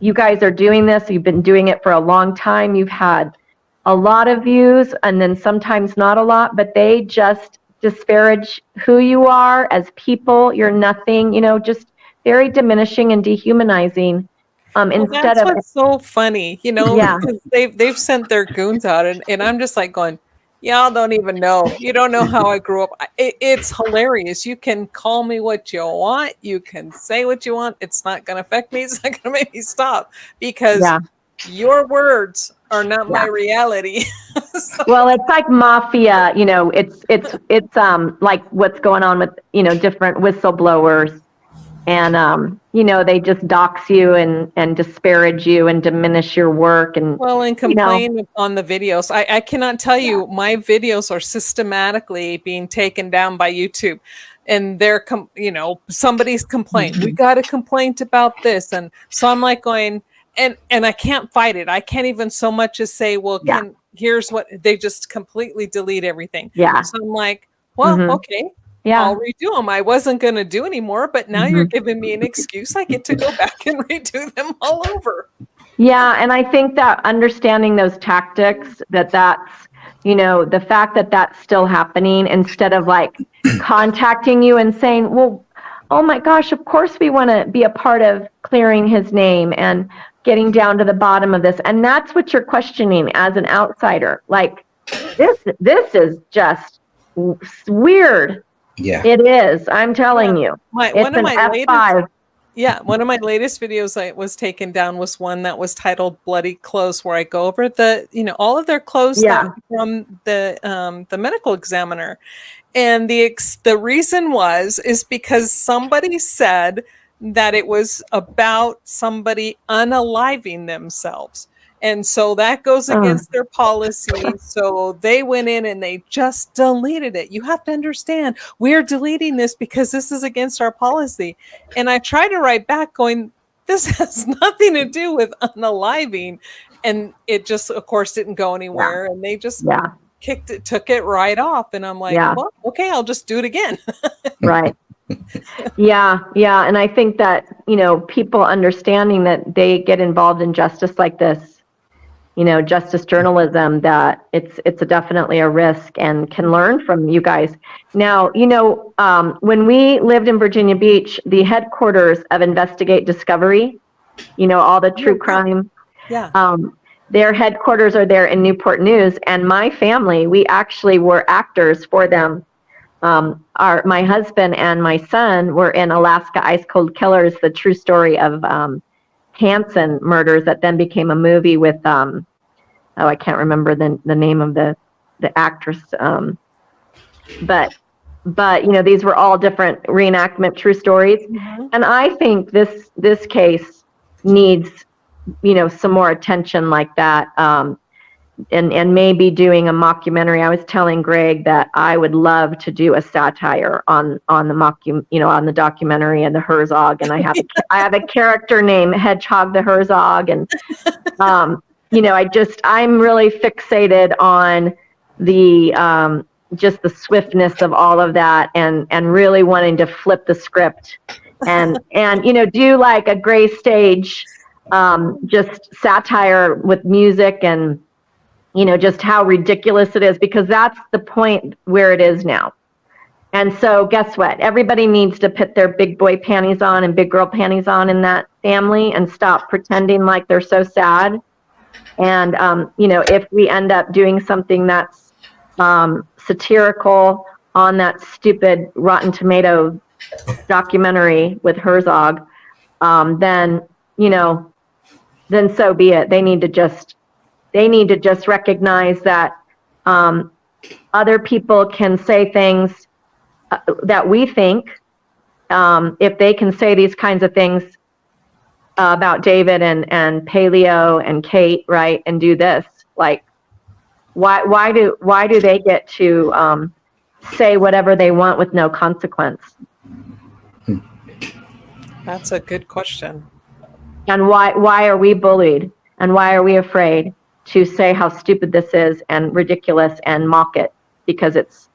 you guys are doing this. You've been doing it for a long time. You've had a lot of views, and then sometimes not a lot, but they just disparage who you are as people. You're nothing, just very diminishing and dehumanizing. Instead that's of what's so funny, because they've sent their goons out, and I'm just like going, y'all don't even know. You don't know how I grew up. It's hilarious. You can call me what you want. You can say what you want. It's not going to affect me. It's not going to make me stop, because your words are not my reality. So. Well, it's like mafia, it's like what's going on with, different whistleblowers. And, they just dox you and disparage you and diminish your work. And complain on the videos. I cannot tell you, my videos are systematically being taken down by YouTube. And they're, somebody's complaint. We got a complaint about this. And so I'm like going, and I can't fight it. I can't even so much as say, well, here's what, they just completely delete everything. Yeah. So I'm like, well, okay. Yeah, I'll redo them. I wasn't going to do anymore, but now you're giving me an excuse. I get to go back and redo them all over. Yeah, and I think that understanding those tactics, that's, the fact that that's still happening, instead of like contacting you and saying, well, oh my gosh, of course we want to be a part of clearing his name and getting down to the bottom of this. And that's what you're questioning as an outsider. Like, this is just weird. Yeah, it is. I'm telling you, one of my latest videos that was taken down was one that was titled "Bloody Clothes," where I go over all of their clothes from the medical examiner, and the reason is because somebody said that it was about somebody unaliving themselves. And so that goes against their policy. So they went in and they just deleted it. You have to understand, we're deleting this because this is against our policy. And I tried to write back going, this has nothing to do with unaliving. And it just, of course, didn't go anywhere. And they just took it right off. And I'm like, well, okay, I'll just do it again. Right. Yeah. And I think that, people understanding that they get involved in justice like this, justice journalism, that it's definitely a risk, and can learn from you guys. Now, when we lived in Virginia Beach, the headquarters of Investigate Discovery, all the true crime, their headquarters are there in Newport News, and my family, we actually were actors for them. My husband and my son were in Alaska Ice Cold Killers, the true story of Hansen murders, that then became a movie with I can't remember the name of the actress, but these were all different reenactment true stories. And I think this case needs some more attention like that, and maybe doing a mockumentary. I was telling Greg that I would love to do a satire on the on the documentary and the Herzog, and I have a character named Hedgehog the Herzog, and I'm really fixated on the just the swiftness of all of that, and really wanting to flip the script and do like a gray stage, just satire with music, and just how ridiculous it is, because that's the point where it is now. And so guess what? Everybody needs to put their big boy panties on and big girl panties on in that family, and stop pretending like they're so sad. And, if we end up doing something that's satirical on that stupid Rotten Tomato documentary with Herzog, then so be it. They need to just recognize that other people can say things that we think, if they can say these kinds of things about David and Paleo and Kate, right, and do this, like, why do they get to say whatever they want with no consequence? That's a good question. And why are we bullied, and why are we afraid to say how stupid this is and ridiculous and mock it, because it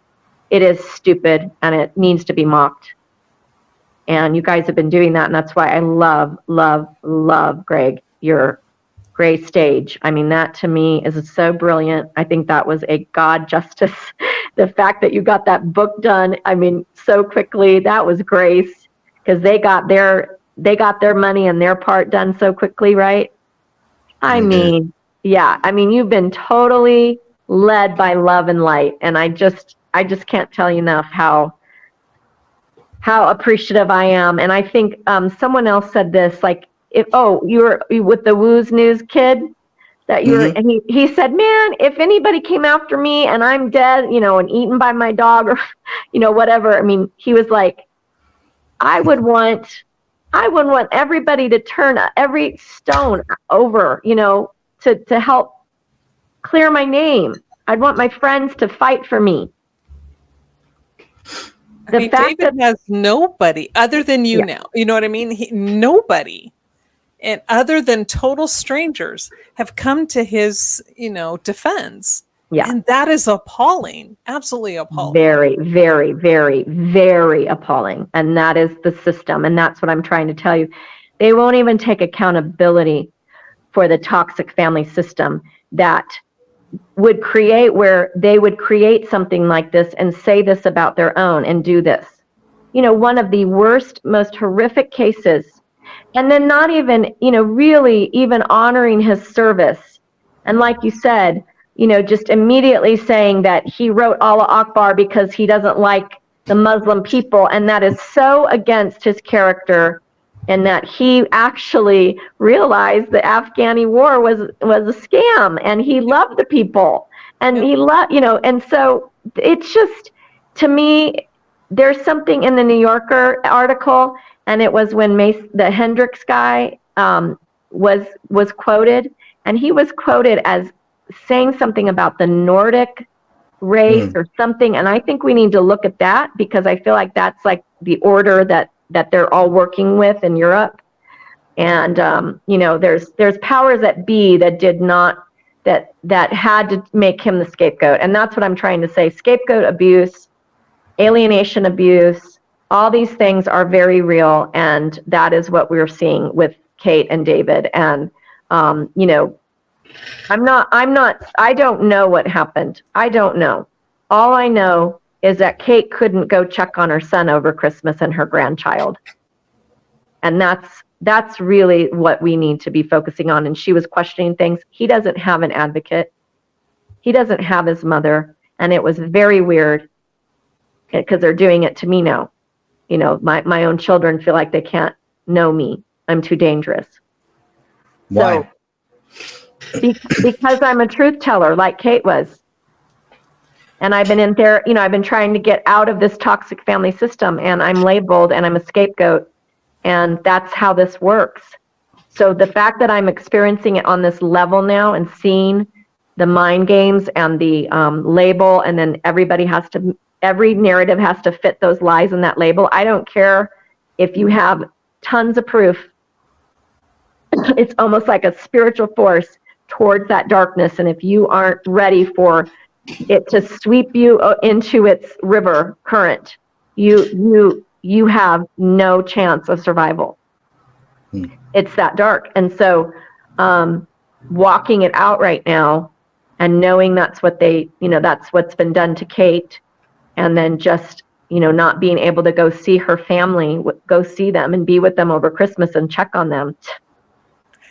is stupid and it needs to be mocked. And you guys have been doing that, and that's why I love, Greg, your gray stage. I mean, that to me is so brilliant. I think that was a God justice. The fact that you got that book done, I mean, so quickly, that was grace, because they got their money and their part done so quickly, right? I mean, yeah, I mean, you've been totally led by love and light, and I just can't tell you enough how appreciative I am. And I think someone else said this, like, you were with the Woo's News kid that you were, and he said, man, if anybody came after me and I'm dead, and eaten by my dog, or whatever. I mean, he was like, I would want everybody to turn every stone over, to help clear my name. I'd want my friends to fight for me. David has nobody other than you now. You know what I mean? Nobody, and other than total strangers, have come to his, defense. Yeah. And that is appalling. Absolutely appalling. Very, very, very, very appalling. And that is the system. And that's what I'm trying to tell you. They won't even take accountability for the toxic family system that would create, where they would create something like this and say this about their own and do this. One of the worst, most horrific cases. And then not even, really even honoring his service. And like you said, just immediately saying that he wrote Allah Akbar because he doesn't like the Muslim people. And that is so against his character, and that he actually realized the Afghani war was a scam, and he loved the people, and he loved, and so it's just, to me, there's something in the New Yorker article, and it was when the Hendricks guy was quoted, and he was quoted as saying something about the Nordic race or something. And I think we need to look at that, because I feel like that's like the order that they're all working with in Europe. And, there's powers that be that did not, that had to make him the scapegoat. And that's what I'm trying to say. Scapegoat abuse, alienation abuse, all these things are very real. And that is what we're seeing with Kate and David. And, I don't know what happened. I don't know. All I know is that Kate couldn't go check on her son over Christmas and her grandchild. And that's really what we need to be focusing on. And she was questioning things. He doesn't have an advocate. He doesn't have his mother. And it was very weird because they're doing it to me now. You know, my own children feel like they can't know me. I'm too dangerous. Why? So, because I'm a truth teller like Kate was. And I've been in there, you know, I've been trying to get out of this toxic family system, and I'm labeled and I'm a scapegoat. And that's how this works. So the fact that I'm experiencing it on this level now and seeing the mind games and the label, and then every narrative has to fit those lies in that label. I don't care if you have tons of proof. It's almost like a spiritual force towards that darkness. And if you aren't ready for it to sweep you into its river current, you have no chance of survival. It's that dark. And so walking it out right now and knowing that's what that's what's been done to Kate, and then just, not being able to go see her family, go see them and be with them over Christmas and check on them.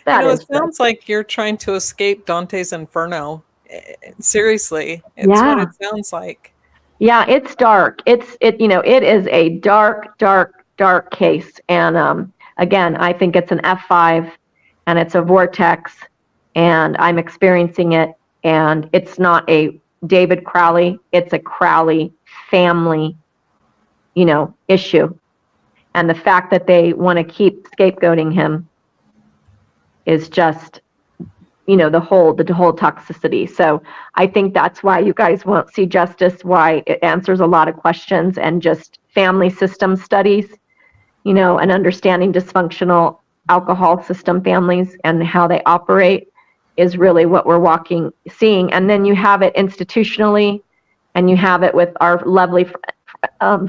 It sounds like you're trying to escape Dante's Inferno. Seriously, it's what it sounds like. Yeah, it's dark. It is a dark, dark, dark case. And again, I think it's an F5 and it's a vortex, and I'm experiencing it. And it's not a David Crowley, it's a Crowley family, issue. And the fact that they want to keep scapegoating him is just, the whole toxicity. So I think that's why you guys won't see justice, why it answers a lot of questions, and just family system studies, and understanding dysfunctional alcohol system families and how they operate is really what we're seeing. And then you have it institutionally, and you have it with our lovely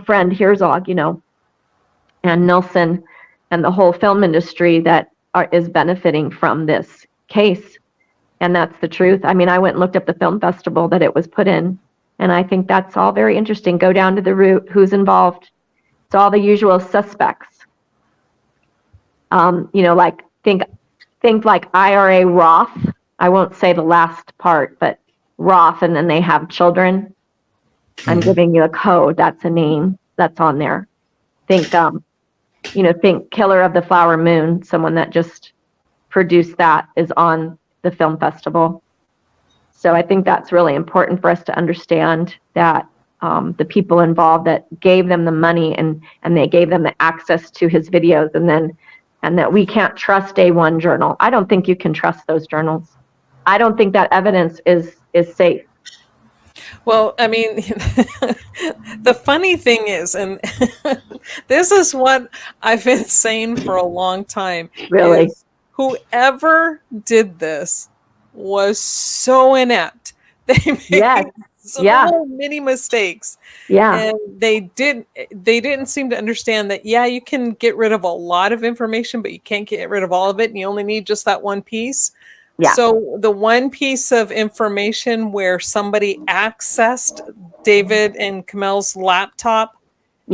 friend Herzog, and Nilsson, and the whole film industry that is benefiting from this case. And that's the truth. I mean, I went and looked up the film festival that it was put in, and I think that's all very interesting. Go down to the root, who's involved. It's all the usual suspects. Like think like IRA Roth. I won't say the last part, but Roth, and then they have children. I'm giving you a code. That's a name that's on there. Think Killer of the Flower Moon, someone that just produced that, is on the film festival. So I think that's really important for us to understand that the people involved that gave them the money and they gave them the access to his videos, and that we can't trust Day One Journal. I don't think you can trust those journals. I don't think that evidence is safe. Well, I mean, the funny thing is, and this is what I've been saying for a long time. Really? Whoever did this was so inept. They made so many mistakes. Yeah. And they didn't seem to understand that, you can get rid of a lot of information, but you can't get rid of all of it, and you only need just that one piece. Yeah. So the one piece of information where somebody accessed David and Kamel's laptop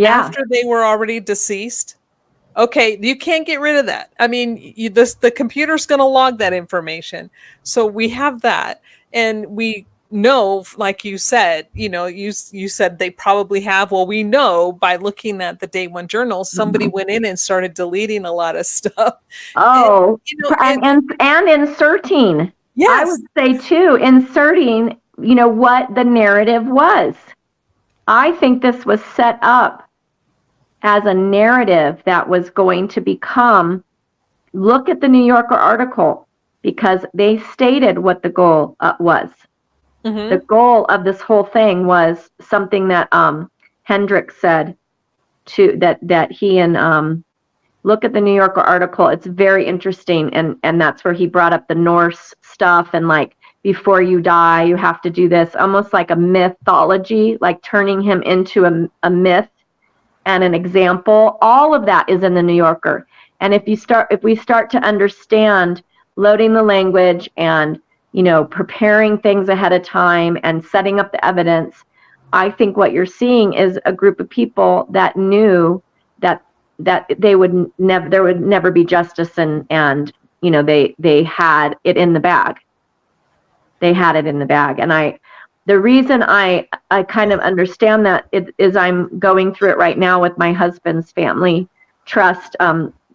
after they were already deceased, okay, you can't get rid of that. I mean, the computer's going to log that information. So we have that, and we know, like you said, you said they probably have. Well, we know by looking at the Day One Journal, somebody went in and started deleting a lot of stuff. Oh, and inserting. Yes. I would say too, inserting, what the narrative was. I think this was set up as a narrative that was going to become, look at the New Yorker article, because they stated what the goal was. Mm-hmm. The goal of this whole thing was something that Hendricks said that he and look at the New Yorker article. It's very interesting, and that's where he brought up the Norse stuff, and like, before you die, you have to do this, almost like a mythology, like turning him into a myth and an example. All of that is in the New Yorker. And if we start to understand loading the language and preparing things ahead of time and setting up the evidence. I think what you're seeing is a group of people that knew that there would never be justice, and they had it in the bag. They had it in the bag. And the reason I kind of understand that is I'm going through it right now with my husband's family trust.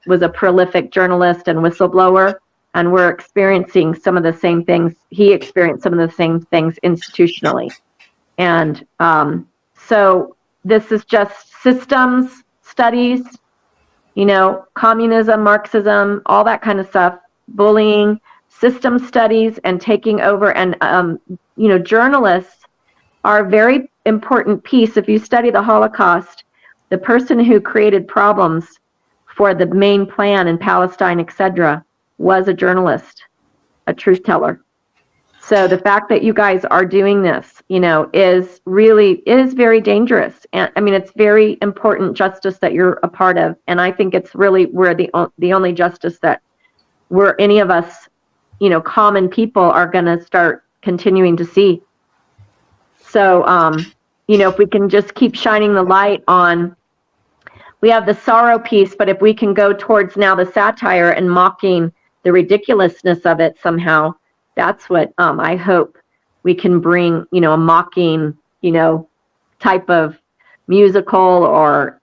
Was a prolific journalist and whistleblower, and we're experiencing some of the same things. He experienced some of the same things institutionally. And so this is just systems studies, communism, Marxism, all that kind of stuff, bullying, system studies, and taking over. And, journalists are a very important piece. If you study the Holocaust, the person who created problems for the main plan in Palestine, etc., was a journalist, a truth teller. So the fact that you guys are doing this, is very dangerous. And I mean, it's very important justice that you're a part of. And I think it's really, we're the only justice that any of us, common people are going to start continuing to see. So, if we can just keep shining the light on, we have the sorrow piece, but if we can go towards now the satire and mocking the ridiculousness of it somehow, that's what I hope we can bring, a mocking, type of musical or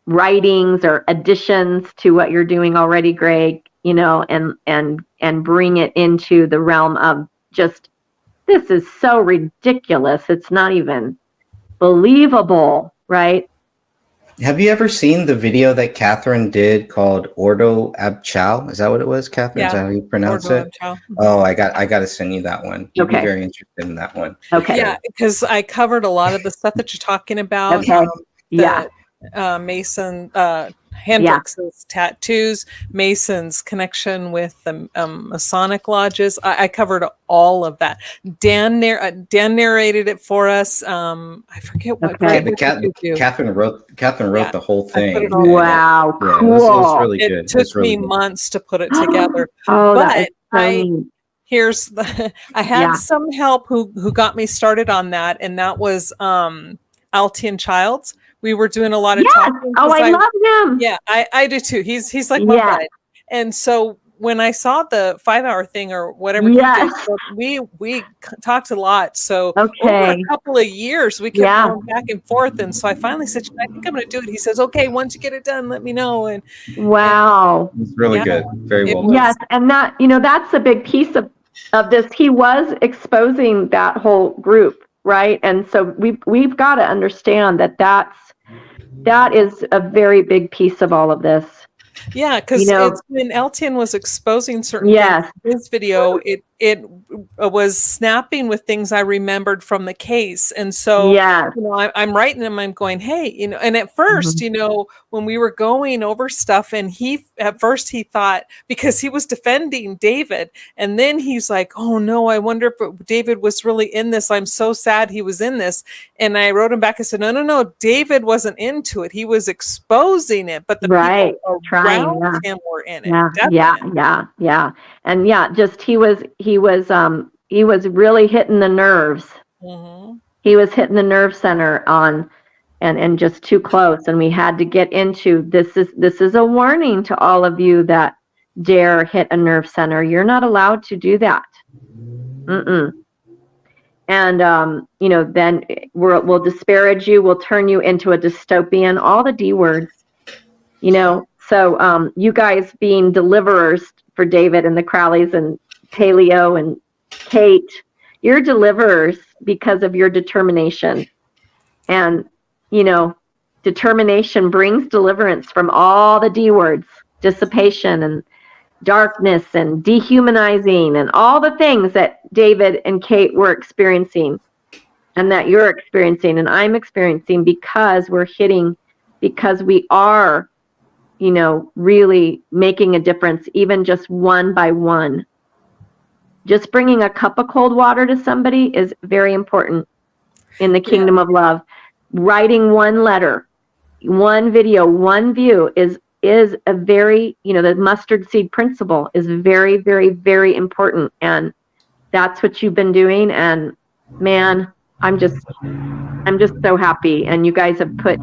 writings or additions to what you're doing already, Greg, and bring it into the realm of just, this is so ridiculous. It's not even believable, right? Have you ever seen the video that Catherine did called Ordo Ab Chao? Is that what it was, Catherine? Yeah. Is that how you pronounce Ordo it? Ab Chao. Oh, I got to send you that one. You'd be very interested in that one. Okay. Yeah, because I covered a lot of the stuff that you're talking about. Okay. Mason Hendrix's tattoos, Mason's connection with the Masonic lodges. I covered all of that. Dan narrated it for us. I forget what. Okay, but Catherine wrote the whole thing. Wow, cool. It was really good. It took me months to put it together. But I had some help who got me started on that, and that was Altian Childs. We were doing a lot of talking. Oh, I love him. Yeah, I do too. He's like my bud. And so when I saw the 5-hour thing or whatever he did, we talked a lot. So over a couple of years, we kept going back and forth. And so I finally said, I think I'm going to do it. He says, okay, once you get it done, let me know. And it's really good. Very well. Yes, and that that's a big piece of this. He was exposing that whole group, right? And so we've got to understand that is a very big piece of all of this. Yeah, because when Elton was exposing certain things in his video, it was snapping with things I remembered from the case. And so I'm writing them, I'm going, hey, and at first, when we were going over stuff, and at first he thought, because he was defending David, and then he's like, oh no, I wonder if David was really in this. I'm so sad he was in this. And I wrote him back, I said, no, David wasn't into it. He was exposing it, but the people around him were in it. Yeah. And just he was really hitting the nerves. Mm-hmm. He was hitting the nerve center on, and just too close. And we had to get into this is a warning to all of you that dare hit a nerve center. You're not allowed to do that. And then we'll disparage you. We'll turn you into a dystopian. All the D words. So you guys being deliverers for David and the Crowleys and Paleo and Kate, you're deliverers because of your determination. And, determination brings deliverance from all the D words, dissipation and darkness and dehumanizing and all the things that David and Kate were experiencing and that you're experiencing and I'm experiencing, because we are, really making a difference, even just one by one. Just bringing a cup of cold water to somebody is very important in the kingdom of love. Writing one letter, one video, one view is a very, the mustard seed principle is very, very, very important. And that's what you've been doing. And man, I'm just so happy. And you guys have put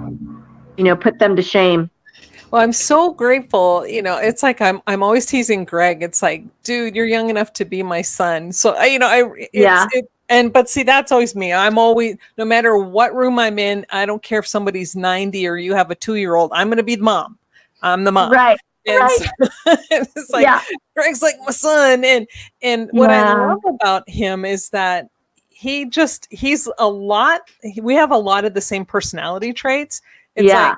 them to shame. Well, I'm so grateful. It's like I'm always teasing Greg. It's like, dude, you're young enough to be my son. So but see, that's always me. I'm always, no matter what room I'm in, I don't care if somebody's 90 or you have a 2-year-old. I'm going to be the mom. I'm the mom. Right. And right. So, it's like, Greg's like my son. And what I love about him is that we have a lot of the same personality traits. It's like,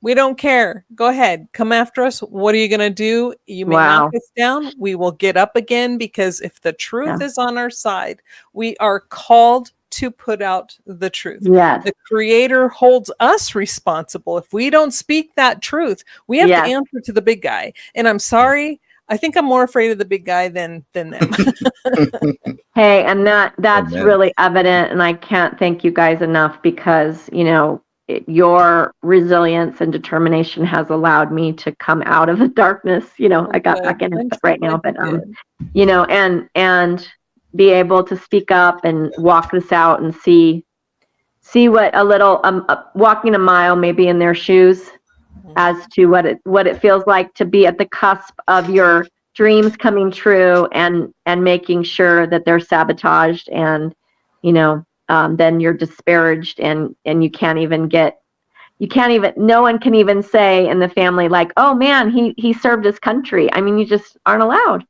we don't care. Go ahead. Come after us. What are you going to do? You may knock us down. We will get up again, because if the truth is on our side, we are called to put out the truth. Yes. The Creator holds us responsible. If we don't speak that truth, we have to answer to the big guy. And I'm sorry, I think I'm more afraid of the big guy than them. Hey, and that's really evident. And I can't thank you guys enough, because, your resilience and determination has allowed me to come out of the darkness. I got back in it right now, but, and be able to speak up and walk this out and see what a little, walking a mile maybe in their shoes, as to what it feels like to be at the cusp of your dreams coming true, and making sure that they're sabotaged, and, then you're disparaged, and you can't even no one can even say in the family, like, oh man, he served his country. I mean, you just aren't allowed.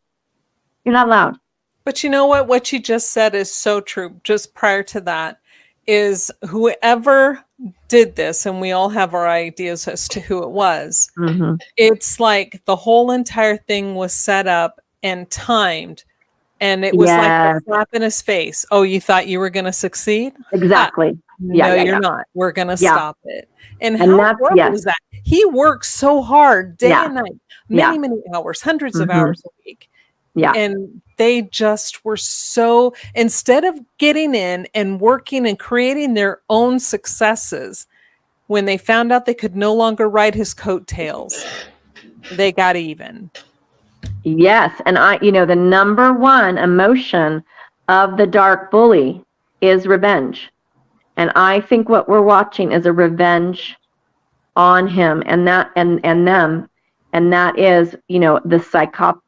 You're not allowed. But you know what you just said is so true. Just prior to that is whoever did this, and we all have our ideas as to who it was. Mm-hmm. It's like the whole entire thing was set up and timed. And it was like a slap in his face. Oh, you thought you were going to succeed? Exactly. No, you're not. We're going to stop it. And how horrible is that? He works so hard day and night, many hours, hundreds of hours a week. Yeah. And they just were so, instead of getting in and working and creating their own successes, when they found out they could no longer ride his coattails, they got even. Yes. And the number one emotion of the dark bully is revenge. And I think what we're watching is a revenge on him and them. And that is, the psychopath,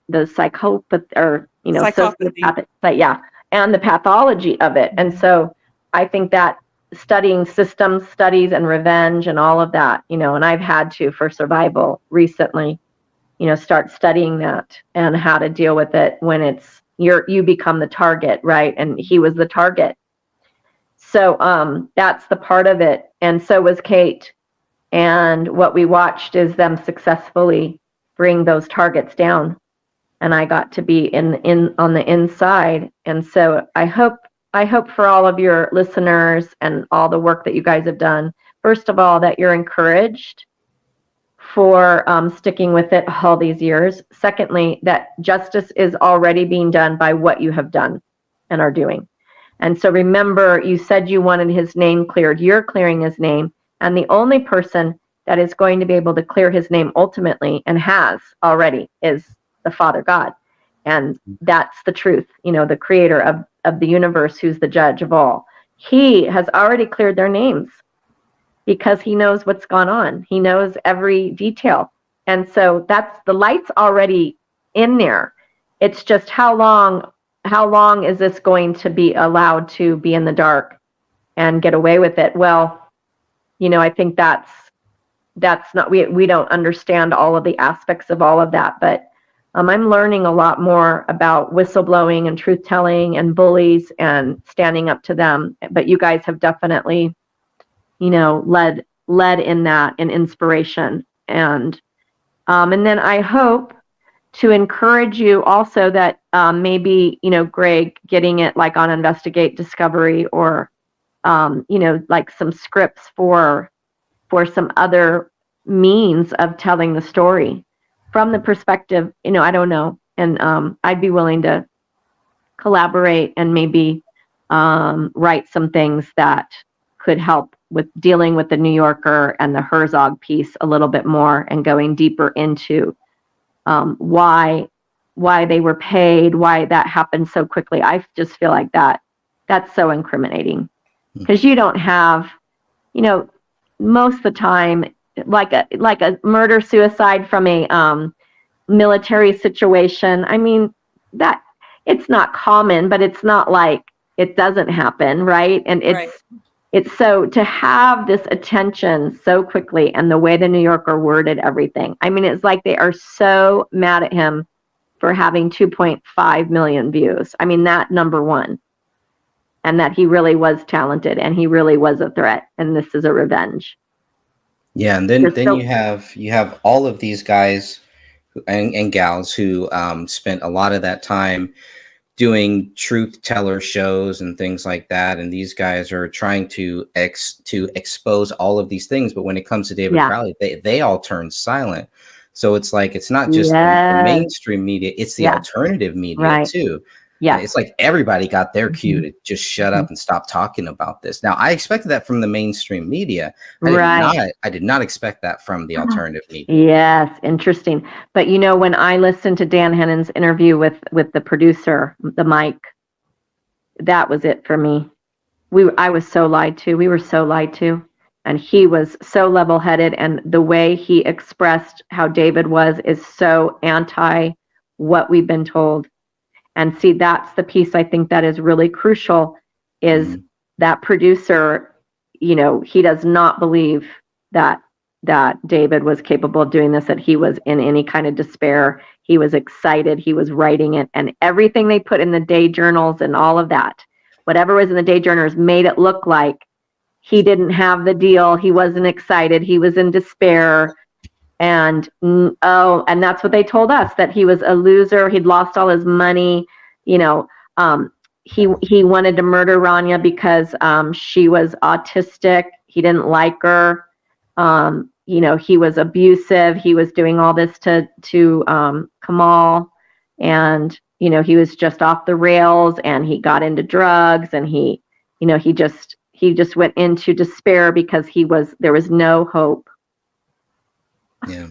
or, sociopathic, and the pathology of it. And so I think that studying systems studies and revenge and all of that, and I've had to, for survival recently, start studying that and how to deal with it when you become the target, right? And he was the target. So that's the part of it. And so was Kate. And what we watched is them successfully bring those targets down. And I got to be on the inside. And so I hope for all of your listeners and all the work that you guys have done, first of all, that you're encouraged for sticking with it all these years. Secondly, that justice is already being done by what you have done and are doing. And so remember, you said you wanted his name cleared. You're clearing his name. And the only person that is going to be able to clear his name ultimately, and has already, is the Father God. And that's the truth, the creator of the universe, who's the judge of all. He has already cleared their names, because he knows what's gone on. He knows every detail. And so that's, the light's already in there. It's just how long is this going to be allowed to be in the dark and get away with it? Well, I think that's not, we don't understand all of the aspects of all of that, but I'm learning a lot more about whistleblowing and truth telling and bullies and standing up to them. But you guys have definitely, led in that, in inspiration. And then I hope to encourage you also that maybe, Greg, getting it like on Investigate Discovery, or, like some scripts for some other means of telling the story from the perspective, I don't know. And I'd be willing to collaborate and maybe write some things that could help with dealing with the New Yorker and the Herzog piece a little bit more, and going deeper into why why they were paid, why that happened so quickly. I just feel like that's so incriminating, because you don't have, most of the time, like a murder suicide from a military situation. I mean, that it's not common, but it's not like it doesn't happen, right? And it's so, to have this attention so quickly, and the way the New Yorker worded everything. I mean, it's like they are so mad at him for having 2.5 million views. I mean, that number one. And that he really was talented, and he really was a threat, and this is a revenge. Yeah, and then you have all of these guys and gals who spent a lot of that time doing truth teller shows and things like that, and these guys are trying to expose all of these things. But when it comes to David Crowley, they all turn silent. So it's like, it's not just the mainstream media, it's the alternative media too. Yeah, it's like everybody got their cue to just shut up and stop talking about this. Now, I expected that from the mainstream media. I did not expect that from the alternative media. Yes, interesting. But when I listened to Dan Hennon's interview with the producer, the Mike, that was it for me. I was so lied to. We were so lied to. And he was so level-headed, and the way he expressed how David was is so anti what we've been told. And see, that's the piece I think that is really crucial, is that producer, he does not believe that David was capable of doing this, that he was in any kind of despair. He was excited. He was writing it, and everything they put in the day journals and all of that, whatever was in the day journals, made it look like he didn't have the deal. He wasn't excited. He was in despair. And and that's what they told us, that he was a loser. He'd lost all his money. He wanted to murder Rania because she was autistic. He didn't like her. He was abusive. He was doing all this to Kamal, and he was just off the rails, and he got into drugs, and he just went into despair because there was no hope. Yeah.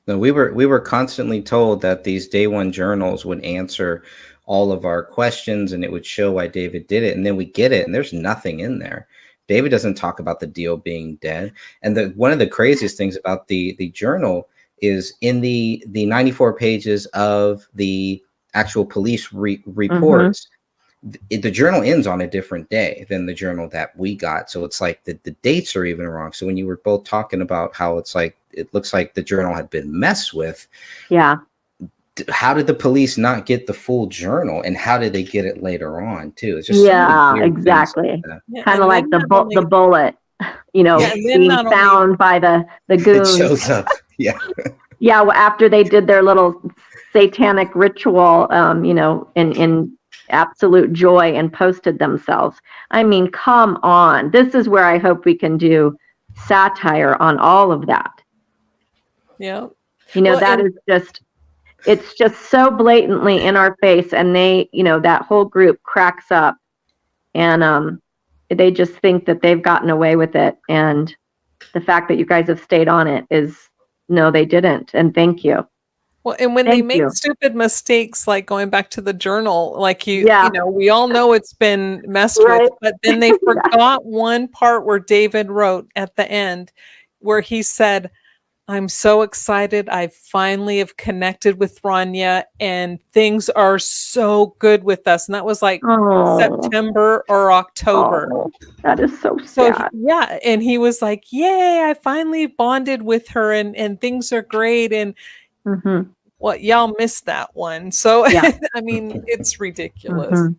No, we were constantly told that these day one journals would answer all of our questions, and it would show why David did it. And then we get it, and there's nothing in there. David doesn't talk about the deal being dead. And one of the craziest things about the journal is in the 94 pages of the actual police reports, the journal ends on a different day than the journal that we got. So it's like the dates are even wrong. So when you were both talking about how it's like, it looks like the journal had been messed with. Yeah. How did the police not get the full journal, and how did they get it later on too? It's just exactly. Kind of like the bullet, being found by the goons. It shows up. Yeah. Yeah. Well, after they did their little satanic ritual, in absolute joy, and posted themselves. I mean, come on. This is where I hope we can do satire on all of that. Yeah. It's just so blatantly in our face, and they, that whole group cracks up, and they just think that they've gotten away with it. And the fact that you guys have stayed on it is, no, they didn't. And thank you. Well, and when they make stupid mistakes, like going back to the journal, like we all know it's been messed with, but then they forgot one part where David wrote at the end, where he said, "I'm so excited. I finally have connected with Rania, and things are so good with us." And that was like September or October. That is so sad. Yeah. And he was like, "Yay, I finally bonded with her, and things are great." And well, y'all missed that one. So, I mean, it's ridiculous.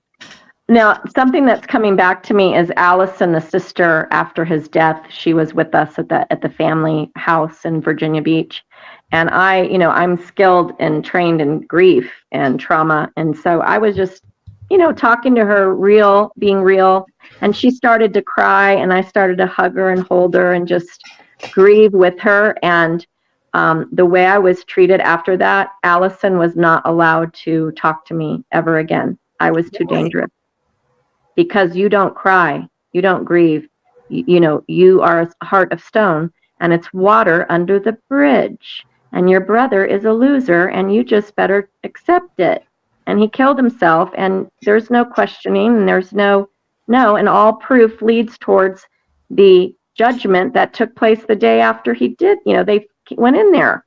Now, something that's coming back to me is Allison, the sister, after his death. She was with us at the family house in Virginia Beach. And I'm skilled and trained in grief and trauma. And so I was just, talking to her, being real. And she started to cry, and I started to hug her and hold her and just grieve with her. And the way I was treated after that, Allison was not allowed to talk to me ever again. I was too dangerous. Because you don't cry, you don't grieve, you are a heart of stone, and it's water under the bridge. and your brother is a loser, and you just better accept it. And he killed himself, and there's no questioning, and there's no, and all proof leads towards the judgment that took place the day after he did. They went in there,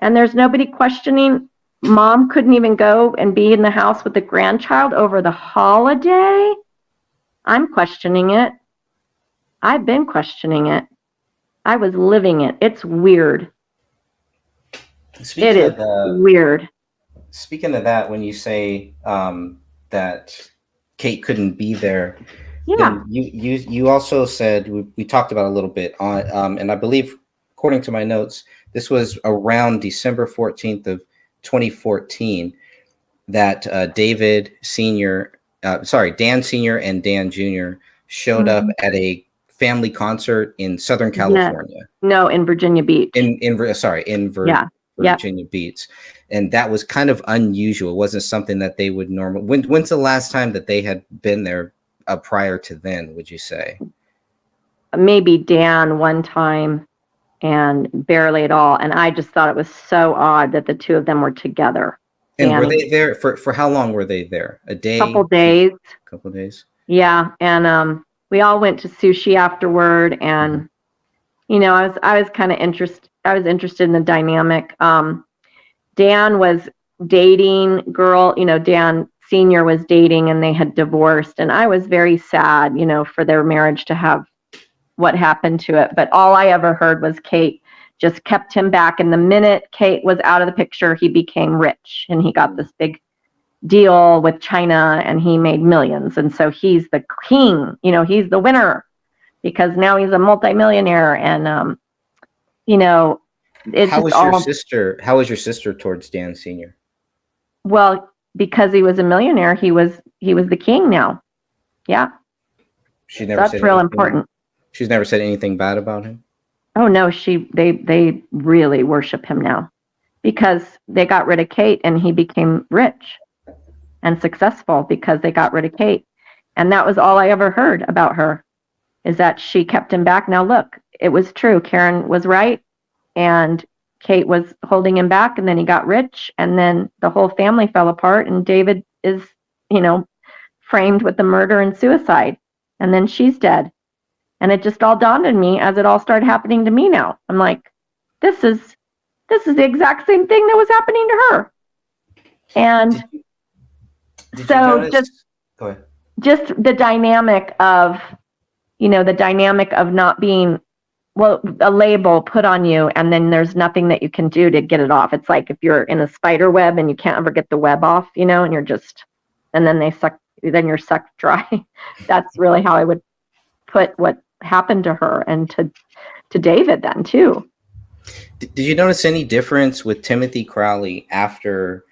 and there's nobody questioning. Mom couldn't even go and be in the house with the grandchild over the holiday. I'm questioning it. I've been questioning it. I was living it. It's weird. It is weird. Speaking of that, when you say that Kate couldn't be there, yeah, you also said, we talked about a little bit on, and I believe, according to my notes, this was around December 14th of 2014 that Dan Sr. and Dan Jr. showed up at a family concert in Southern California. No, in Virginia Beach. Virginia Beach. And that was kind of unusual. It wasn't something that they would normally. When's the last time that they had been there prior to then, would you say? Maybe Dan one time, and barely at all. And I just thought it was so odd that the two of them were together. And were they there for how long were they there? A day? Couple days. Couple days. Yeah. And we all went to sushi afterward, and I was kind of interested. I was interested in the dynamic. Dan was dating girl, Dan Sr. was dating, and they had divorced. And I was very sad, for their marriage to have what happened to it. But all I ever heard was Kate just kept him back. And the minute Kate was out of the picture, he became rich, and he got this big deal with China, and he made millions. And so he's the king, he's the winner, because now he's a multimillionaire. And, it's how was your sister towards Dan Sr.? Well, because he was a millionaire, he was the king now. Yeah. That's real important. She's never said anything bad about him? Oh no, they really worship him now, because they got rid of Kate, and he became rich and successful because they got rid of Kate. And that was all I ever heard about her, is that she kept him back. Now look, it was true. Karen was right, and Kate was holding him back, and then he got rich, and then the whole family fell apart, and David is, framed with the murder and suicide, and then she's dead. And it just all dawned on me as it all started happening to me now. I'm like, this is the exact same thing that was happening to her. And so just the dynamic of, not being, a label put on you, and then there's nothing that you can do to get it off. It's like if you're in a spider web and you can't ever get the web off, and you're just, and then then you're sucked dry. That's really how I would put what happened to her, and to David then too. Did you notice any difference with Timothy Crowley after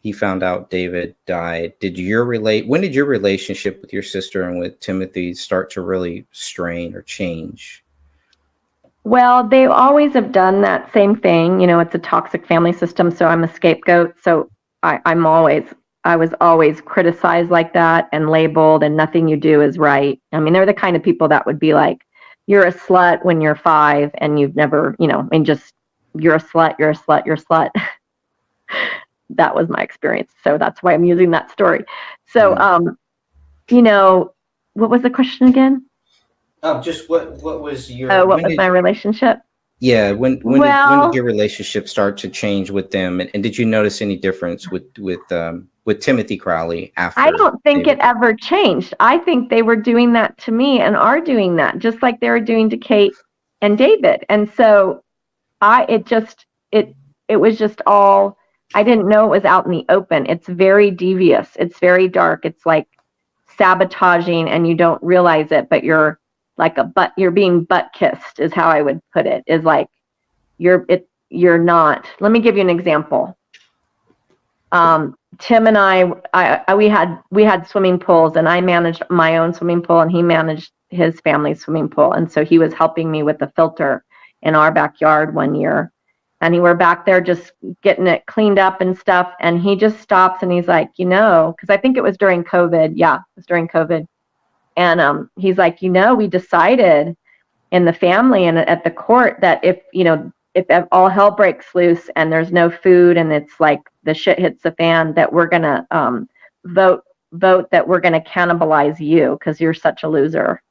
he found out David died? When did your relationship with your sister and with Timothy start to really strain or change? Well, they always have done that same thing. It's a toxic family system, so I'm a scapegoat. So I was always criticized like that and labeled, and nothing you do is right. I mean, they're the kind of people that would be like, you're a slut when you're 5 and you've never, just, you're a slut, you're a slut, you're a slut. That was my experience. So that's why I'm using that story. So, what was the question again? Just what was your... what was my relationship? Yeah, when did your relationship start to change with them? And did you notice any difference with Timothy Crowley after? I don't think it ever changed. I think they were doing that to me and are doing that, just like they were doing to Kate and David. And so it was just all, I didn't know it was out in the open. It's very devious. It's very dark. It's like sabotaging, and you don't realize it, but you're like you're being butt kissed is how I would put it, is like you're not. Let me give you an example. Tim and I we had swimming pools, and I managed my own swimming pool, and he managed his family's swimming pool. And so he was helping me with the filter in our backyard one year, and we were back there just getting it cleaned up and stuff. And he just stops and he's like, because I think it was during COVID. Yeah, it was during COVID. And he's like, we decided in the family and at the court that if if all hell breaks loose and there's no food and it's like the shit hits the fan, that we're going to vote that we're going to cannibalize you because you're such a loser.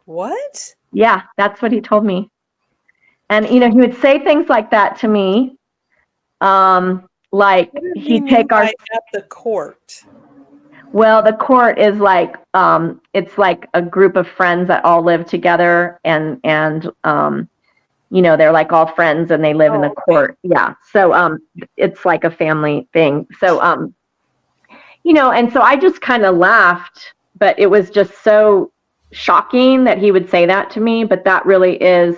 What? Yeah, that's what he told me. And, he would say things like that to me. Like he'd take our... At the court. Well, the court is like, it's like a group of friends that all live together and they're like all friends and they live in the court. Yeah. So, it's like a family thing. So, and so I just kind of laughed, but it was just so shocking that he would say that to me, but that really is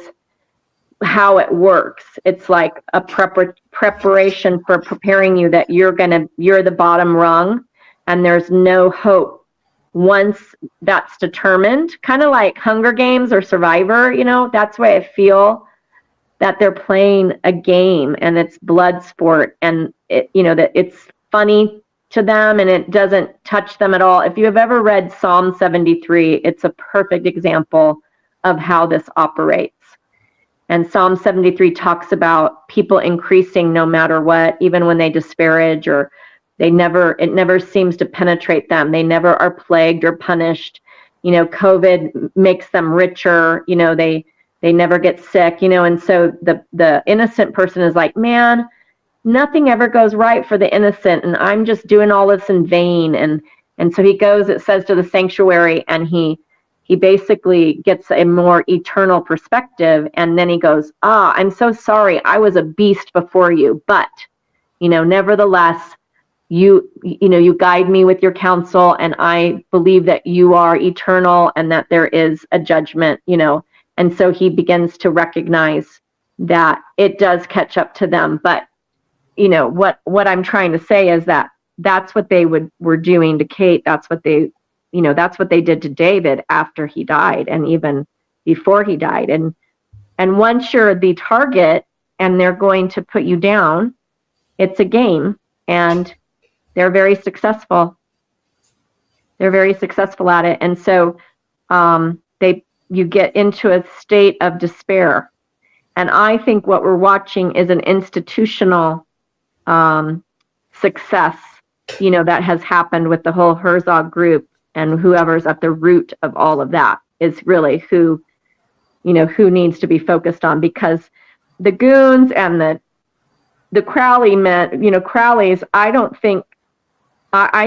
how it works. It's like a preparation for preparing you that you're the bottom rung and there's no hope once that's determined, kind of like Hunger Games or Survivor, that's why I feel that they're playing a game and it's blood sport and that it's funny to them and it doesn't touch them at all. If you have ever read Psalm 73, it's a perfect example of how this operates. And Psalm 73 talks about people increasing no matter what, even when they disparage or it never seems to penetrate them. They never are plagued or punished. COVID makes them richer. They never get sick, and so the innocent person is like, man, nothing ever goes right for the innocent. And I'm just doing all this in vain. And so he goes, it says, to the sanctuary and he basically gets a more eternal perspective. And then he goes, I'm so sorry. I was a beast before you, but, nevertheless, you guide me with your counsel and I believe that you are eternal and that there is a judgment, and so he begins to recognize that it does catch up to them. But, what I'm trying to say is that that's what they were doing to Kate. That's what they did to David after he died and even before he died. And once you're the target and they're going to put you down, it's a game and they're very successful. They're very successful at it. And so you get into a state of despair. And I think what we're watching is an institutional success, that has happened with the whole Herzog group, and whoever's at the root of all of that is really who needs to be focused on, because the goons and the Crowley men, Crowleys, I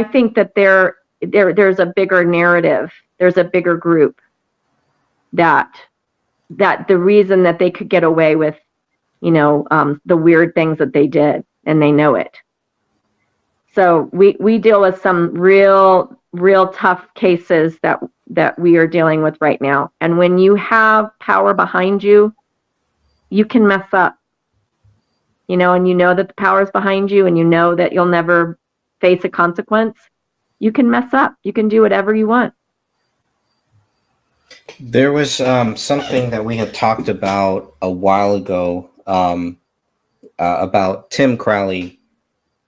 think that there's a bigger narrative. There's a bigger group that the reason that they could get away with, the weird things that they did, and they know it. So we deal with some real tough cases that we are dealing with right now. And when you have power behind you, you can mess up, and that the power is behind you and that you'll never face a consequence. You can mess up. You can do whatever you want. There was something that we had talked about a while ago about Tim Crowley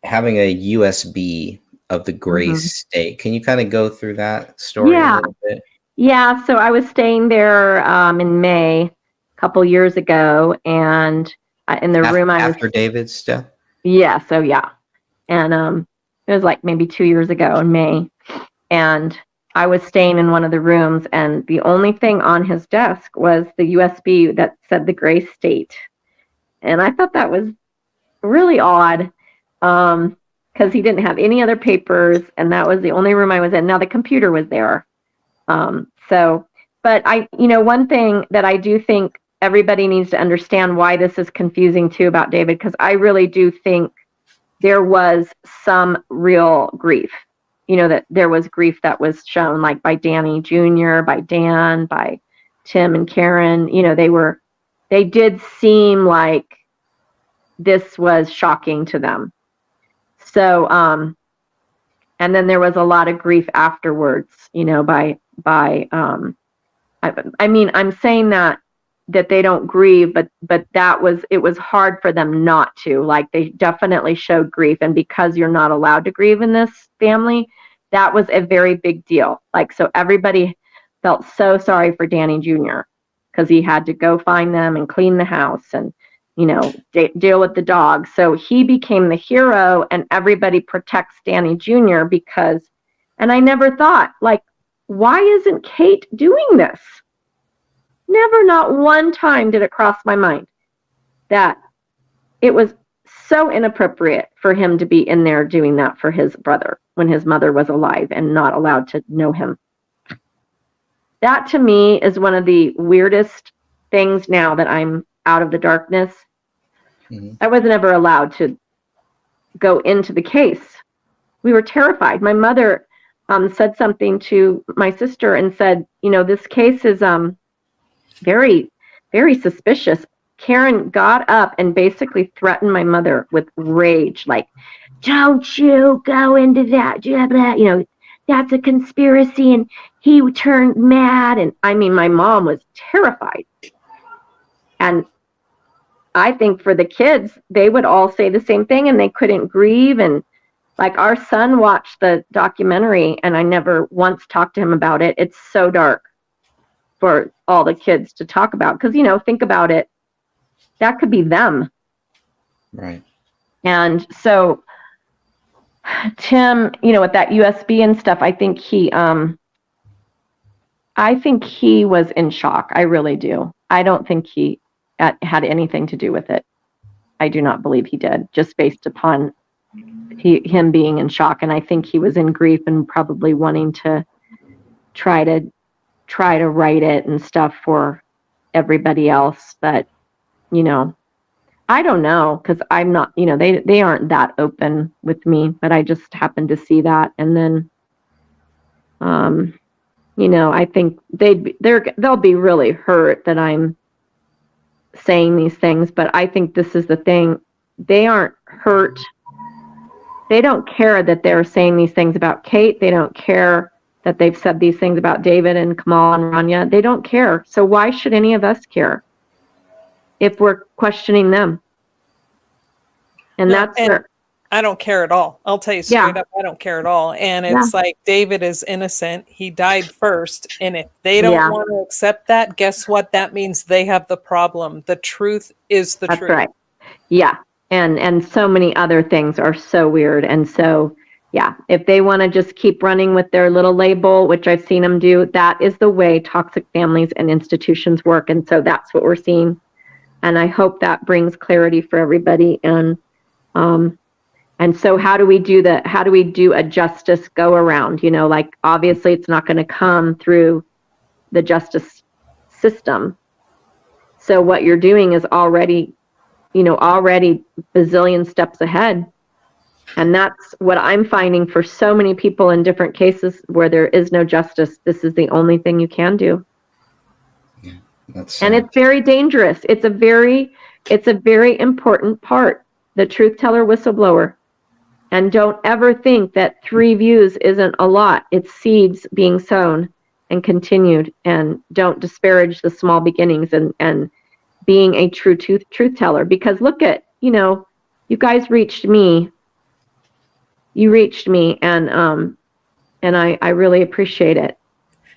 having a USB of the Grace State. Can you kind of go through that story a little bit? Yeah, so I was staying there in May a couple years ago, and in the room I was... After David's death? Yeah, so yeah. And it was like maybe 2 years ago in May. And I was staying in one of the rooms, and the only thing on his desk was the USB that said the Grace State. And I thought that was really odd, because he didn't have any other papers, and that was the only room I was in. Now the computer was there. But one thing that I do think everybody needs to understand why this is confusing too about David, because I really do think there was some real grief, that there was grief that was shown, like by Danny Jr., by Dan, by Tim and Karen. They did seem like this was shocking to them. So, and then there was a lot of grief afterwards, I'm saying that they don't grieve, but it was hard for them not to. Like, they definitely showed grief, and because you're not allowed to grieve in this family, that was a very big deal. Like, so everybody felt so sorry for Danny Jr. because he had to go find them and clean the house and deal with the dog. So he became the hero, and everybody protects Danny Jr. because, and I never thought, like, why isn't Kate doing this? Never, not one time did it cross my mind that it was so inappropriate for him to be in there doing that for his brother when his mother was alive and not allowed to know him. That to me is one of the weirdest things now that I'm out of the darkness. I wasn't ever allowed to go into the case. We were terrified. My mother said something to my sister and said, this case is very, very suspicious. Karen got up and basically threatened my mother with rage, like, don't you go into that, that's a conspiracy, and he turned mad. And I mean, my mom was terrified. And I think for the kids, they would all say the same thing, and they couldn't grieve. And like, our son watched the documentary, and I never once talked to him about it. It's so dark for all the kids to talk about, because, think about it. That could be them. Right. And so Tim, with that USB and stuff, I think he was in shock. I really do. I don't think he had anything to do with it. I do not believe he did, just based upon him being in shock. And I think he was in grief and probably wanting to try to write it and stuff for everybody else. But I don't know, because I'm not, they aren't that open with me, but I just happened to see that. And then, I think they'll be really hurt that I'm saying these things, but I think this is the thing. They aren't hurt. They don't care that they're saying these things about Kate. They don't care that they've said these things about David and Kamal and Rania. They don't care. So why should any of us care if we're questioning them? And I don't care at all. I'll tell you straight up, I don't care at all. And it's like, David is innocent. He died first. And if they don't want to accept that, guess what? That means they have the problem. The truth is the truth. That's right. Yeah. And so many other things are so weird. And so, if they want to just keep running with their little label, which I've seen them do, that is the way toxic families and institutions work. And so that's what we're seeing. And I hope that brings clarity for everybody. And so how do we do a justice go around? Like, obviously it's not going to come through the justice system. So what you're doing is already bazillion steps ahead. And that's what I'm finding for so many people in different cases where there is no justice. This is the only thing you can do. Yeah, and it's very dangerous. It's a very important part. The truth teller whistleblower. And don't ever think that 3 views isn't a lot. It's seeds being sown and continued. And don't disparage the small beginnings and being a true truth teller. Because look at, you guys reached me. You reached me, and I really appreciate it.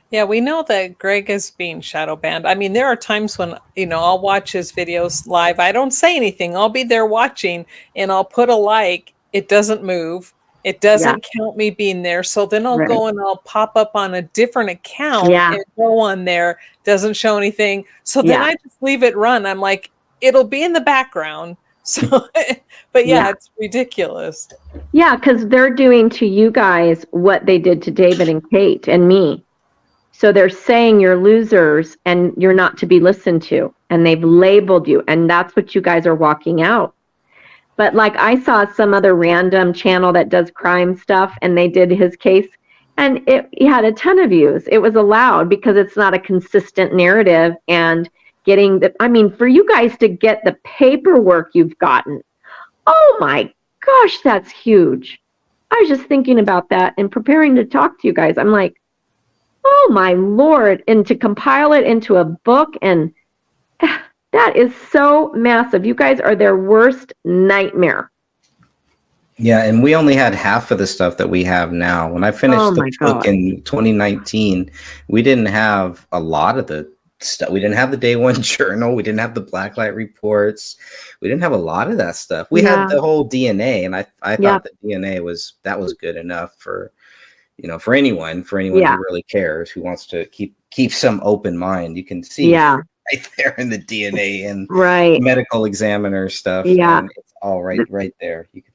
Yeah, we know that Greg is being shadow banned. I mean, there are times when, I'll watch his videos live. I don't say anything. I'll be there watching, and I'll put a like. It doesn't move. It doesn't count me being there. So then I'll go and I'll pop up on a different account and go on there. Doesn't show anything. So then I just leave it run. I'm like, it'll be in the background. So, but it's ridiculous. Yeah, because they're doing to you guys what they did to David and Kate and me. So they're saying you're losers and you're not to be listened to. And they've labeled you. And that's what you guys are walking out. But like, I saw some other random channel that does crime stuff, and they did his case, and he had a ton of views. It was allowed because it's not a consistent narrative. And for you guys to get the paperwork you've gotten, oh my gosh, that's huge. I was just thinking about that and preparing to talk to you guys. I'm like, oh my Lord. And to compile it into a book, and that is so massive. You guys are their worst nightmare. Yeah, and we only had half of the stuff that we have now. When I finished the book in 2019, we didn't have a lot of the stuff. We didn't have the day one journal. We didn't have the blacklight reports. We didn't have a lot of that stuff. We had the whole DNA, and I thought the DNA was good enough for, for anyone who really cares, who wants to keep some open mind. You can see right there in the DNA and medical examiner stuff. And it's all right there. You can